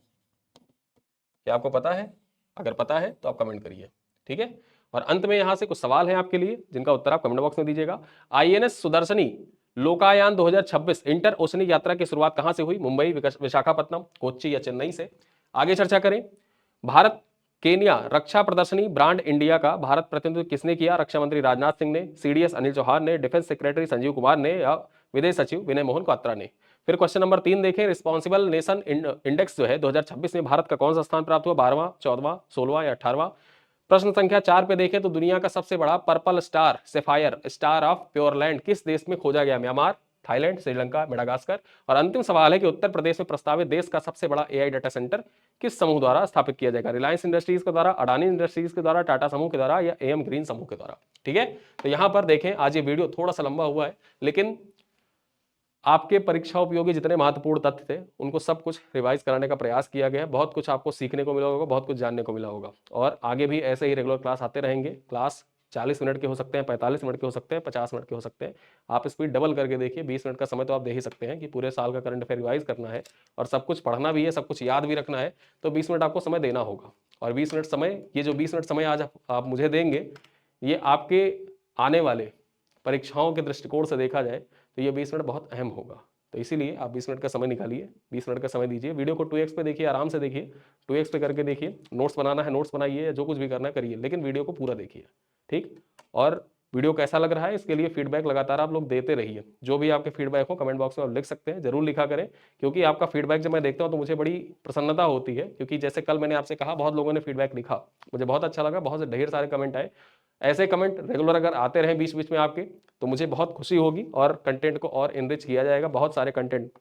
क्या आपको पता है? अगर पता है तो आप कमेंट करिए, ठीक है। और अंत में यहां से कुछ सवाल हैं आपके लिए, जिनका उत्तर आप कमेंट बॉक्स में दीजिएगा। आईएनएस सुदर्शनी लोकायान 2026 इंटर ओशनिक यात्रा की शुरुआत कहां से हुई? मुंबई, विशाखापट्टनम, कोच्चि या चेन्नई से? आगे चर्चा करें, भारत केन्या रक्षा प्रदर्शनी ब्रांड इंडिया का भारत प्रतिनिधित्व किसने किया? रक्षा मंत्री राजनाथ सिंह ने, सीडीएस अनिल चौहान ने, डिफेंस सेक्रेटरी संजीव कुमार ने या विदेश सचिव विनय मोहन क्वात्रा ने। फिर क्वेश्चन नंबर 3 देखें, रिस्पॉन्सिबल नेशन इंडेक्स जो है 2026 में भारत का कौन सा स्थान प्राप्त हुआ? 12वां, 14वां, 16वां या 18वां? प्रश्न संख्या 4 पे देखें तो दुनिया का सबसे बड़ा purple star sapphire star of Pureland किस देश में खोजा गया? Myanmar, Thailand, Sri Lanka, Madagascar. और अंतिम सवाल है कि उत्तर प्रदेश में प्रस्तावित देश का सबसे बड़ा एआई डाटा सेंटर किस समूह द्वारा स्थापित किया जाएगा? रिलायंस इंडस्ट्रीज के द्वारा, अडानी इंडस्ट्रीज के द्वारा, टाटा समूह के द्वारा या एम ग्रीन समूह के द्वारा? ठीक है, तो यहां पर देखें आज ये वीडियो थोड़ा सा लंबा हुआ है, लेकिन आपके परीक्षा उपयोगी जितने महत्वपूर्ण तथ्य थे उनको सब कुछ रिवाइज कराने का प्रयास किया गया है। बहुत कुछ आपको सीखने को मिला होगा, बहुत कुछ जानने को मिला होगा, और आगे भी ऐसे ही रेगुलर क्लास आते रहेंगे। क्लास 40 मिनट के हो सकते हैं, 45 मिनट के हो सकते हैं, 50 मिनट के हो सकते हैं। आप स्पीड डबल करके देखिए, 20 मिनट का समय तो आप दे ही सकते हैं कि पूरे साल का करंट अफेयर रिवाइज करना है और सब कुछ पढ़ना भी है, सब कुछ याद भी रखना है, तो 20 मिनट आपको समय देना होगा। और 20 मिनट समय, ये जो 20 मिनट समय आज आप मुझे देंगे, ये आपके आने वाले परीक्षाओं के दृष्टिकोण से देखा जाए तो ये 20 मिनट बहुत अहम होगा। तो इसीलिए आप 20 मिनट का समय निकालिए, 20 मिनट का समय दीजिए, वीडियो को 2x पे देखिए, आराम से देखिए, 2x पे करके देखिए, नोट्स बनाना है नोट्स बनाइए, जो कुछ भी करना है करिए, लेकिन वीडियो को पूरा देखिए, ठीक। और वीडियो कैसा लग रहा है इसके लिए फीडबैक लगातार आप लोग देते रहिए। जो भी आपके फीडबैक हो कमेंट बॉक्स में आप लिख सकते हैं, जरूर लिखा करें, क्योंकि आपका फीडबैक जब मैं देखता हूं तो मुझे बड़ी प्रसन्नता होती है। क्योंकि जैसे कल मैंने आपसे कहा, बहुत लोगों ने फीडबैक लिखा, मुझे बहुत अच्छा लगा, बहुत से ढेर सारे कमेंट आए। ऐसे कमेंट रेगुलर अगर आते रहें बीच बीच में आपके, तो मुझे बहुत खुशी होगी और कंटेंट को और इनरिच किया जाएगा, बहुत सारे कंटेंट।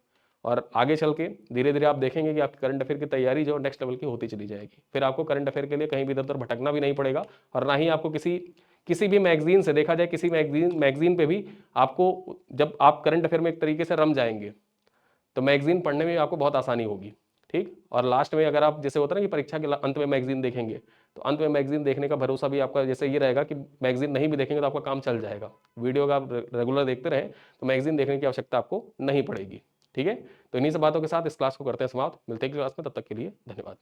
और आगे चल के धीरे धीरे आप देखेंगे कि आपकी करंट अफेयर की तैयारी जो नेक्स्ट लेवल की होती चली जाएगी। फिर आपको करंट अफेयर के लिए कहीं भी इधर उधर भटकना भी नहीं पड़ेगा, और ना ही आपको किसी भी मैगजीन से, देखा जाए किसी मैगजीन पे भी आपको, जब आप करंट अफेयर में एक तरीके से रम जाएंगे तो मैगजीन पढ़ने में आपको बहुत आसानी होगी, ठीक। और लास्ट में अगर आप, जैसे होता है ना कि परीक्षा के अंत में मैगजीन देखेंगे, तो अंत में मैगजीन देखने का भरोसा भी आपका जैसे ये रहेगा कि मैगजीन नहीं भी देखेंगे तो आपका काम चल जाएगा। वीडियो का आप रेगुलर देखते रहें तो मैगजीन देखने की आवश्यकता आपको नहीं पड़ेगी, ठीक है। तो इन्हीं सब बातों के साथ इस क्लास को करते हैं समाप्त। मिलते हैं क्लास में, तब तक के लिए धन्यवाद।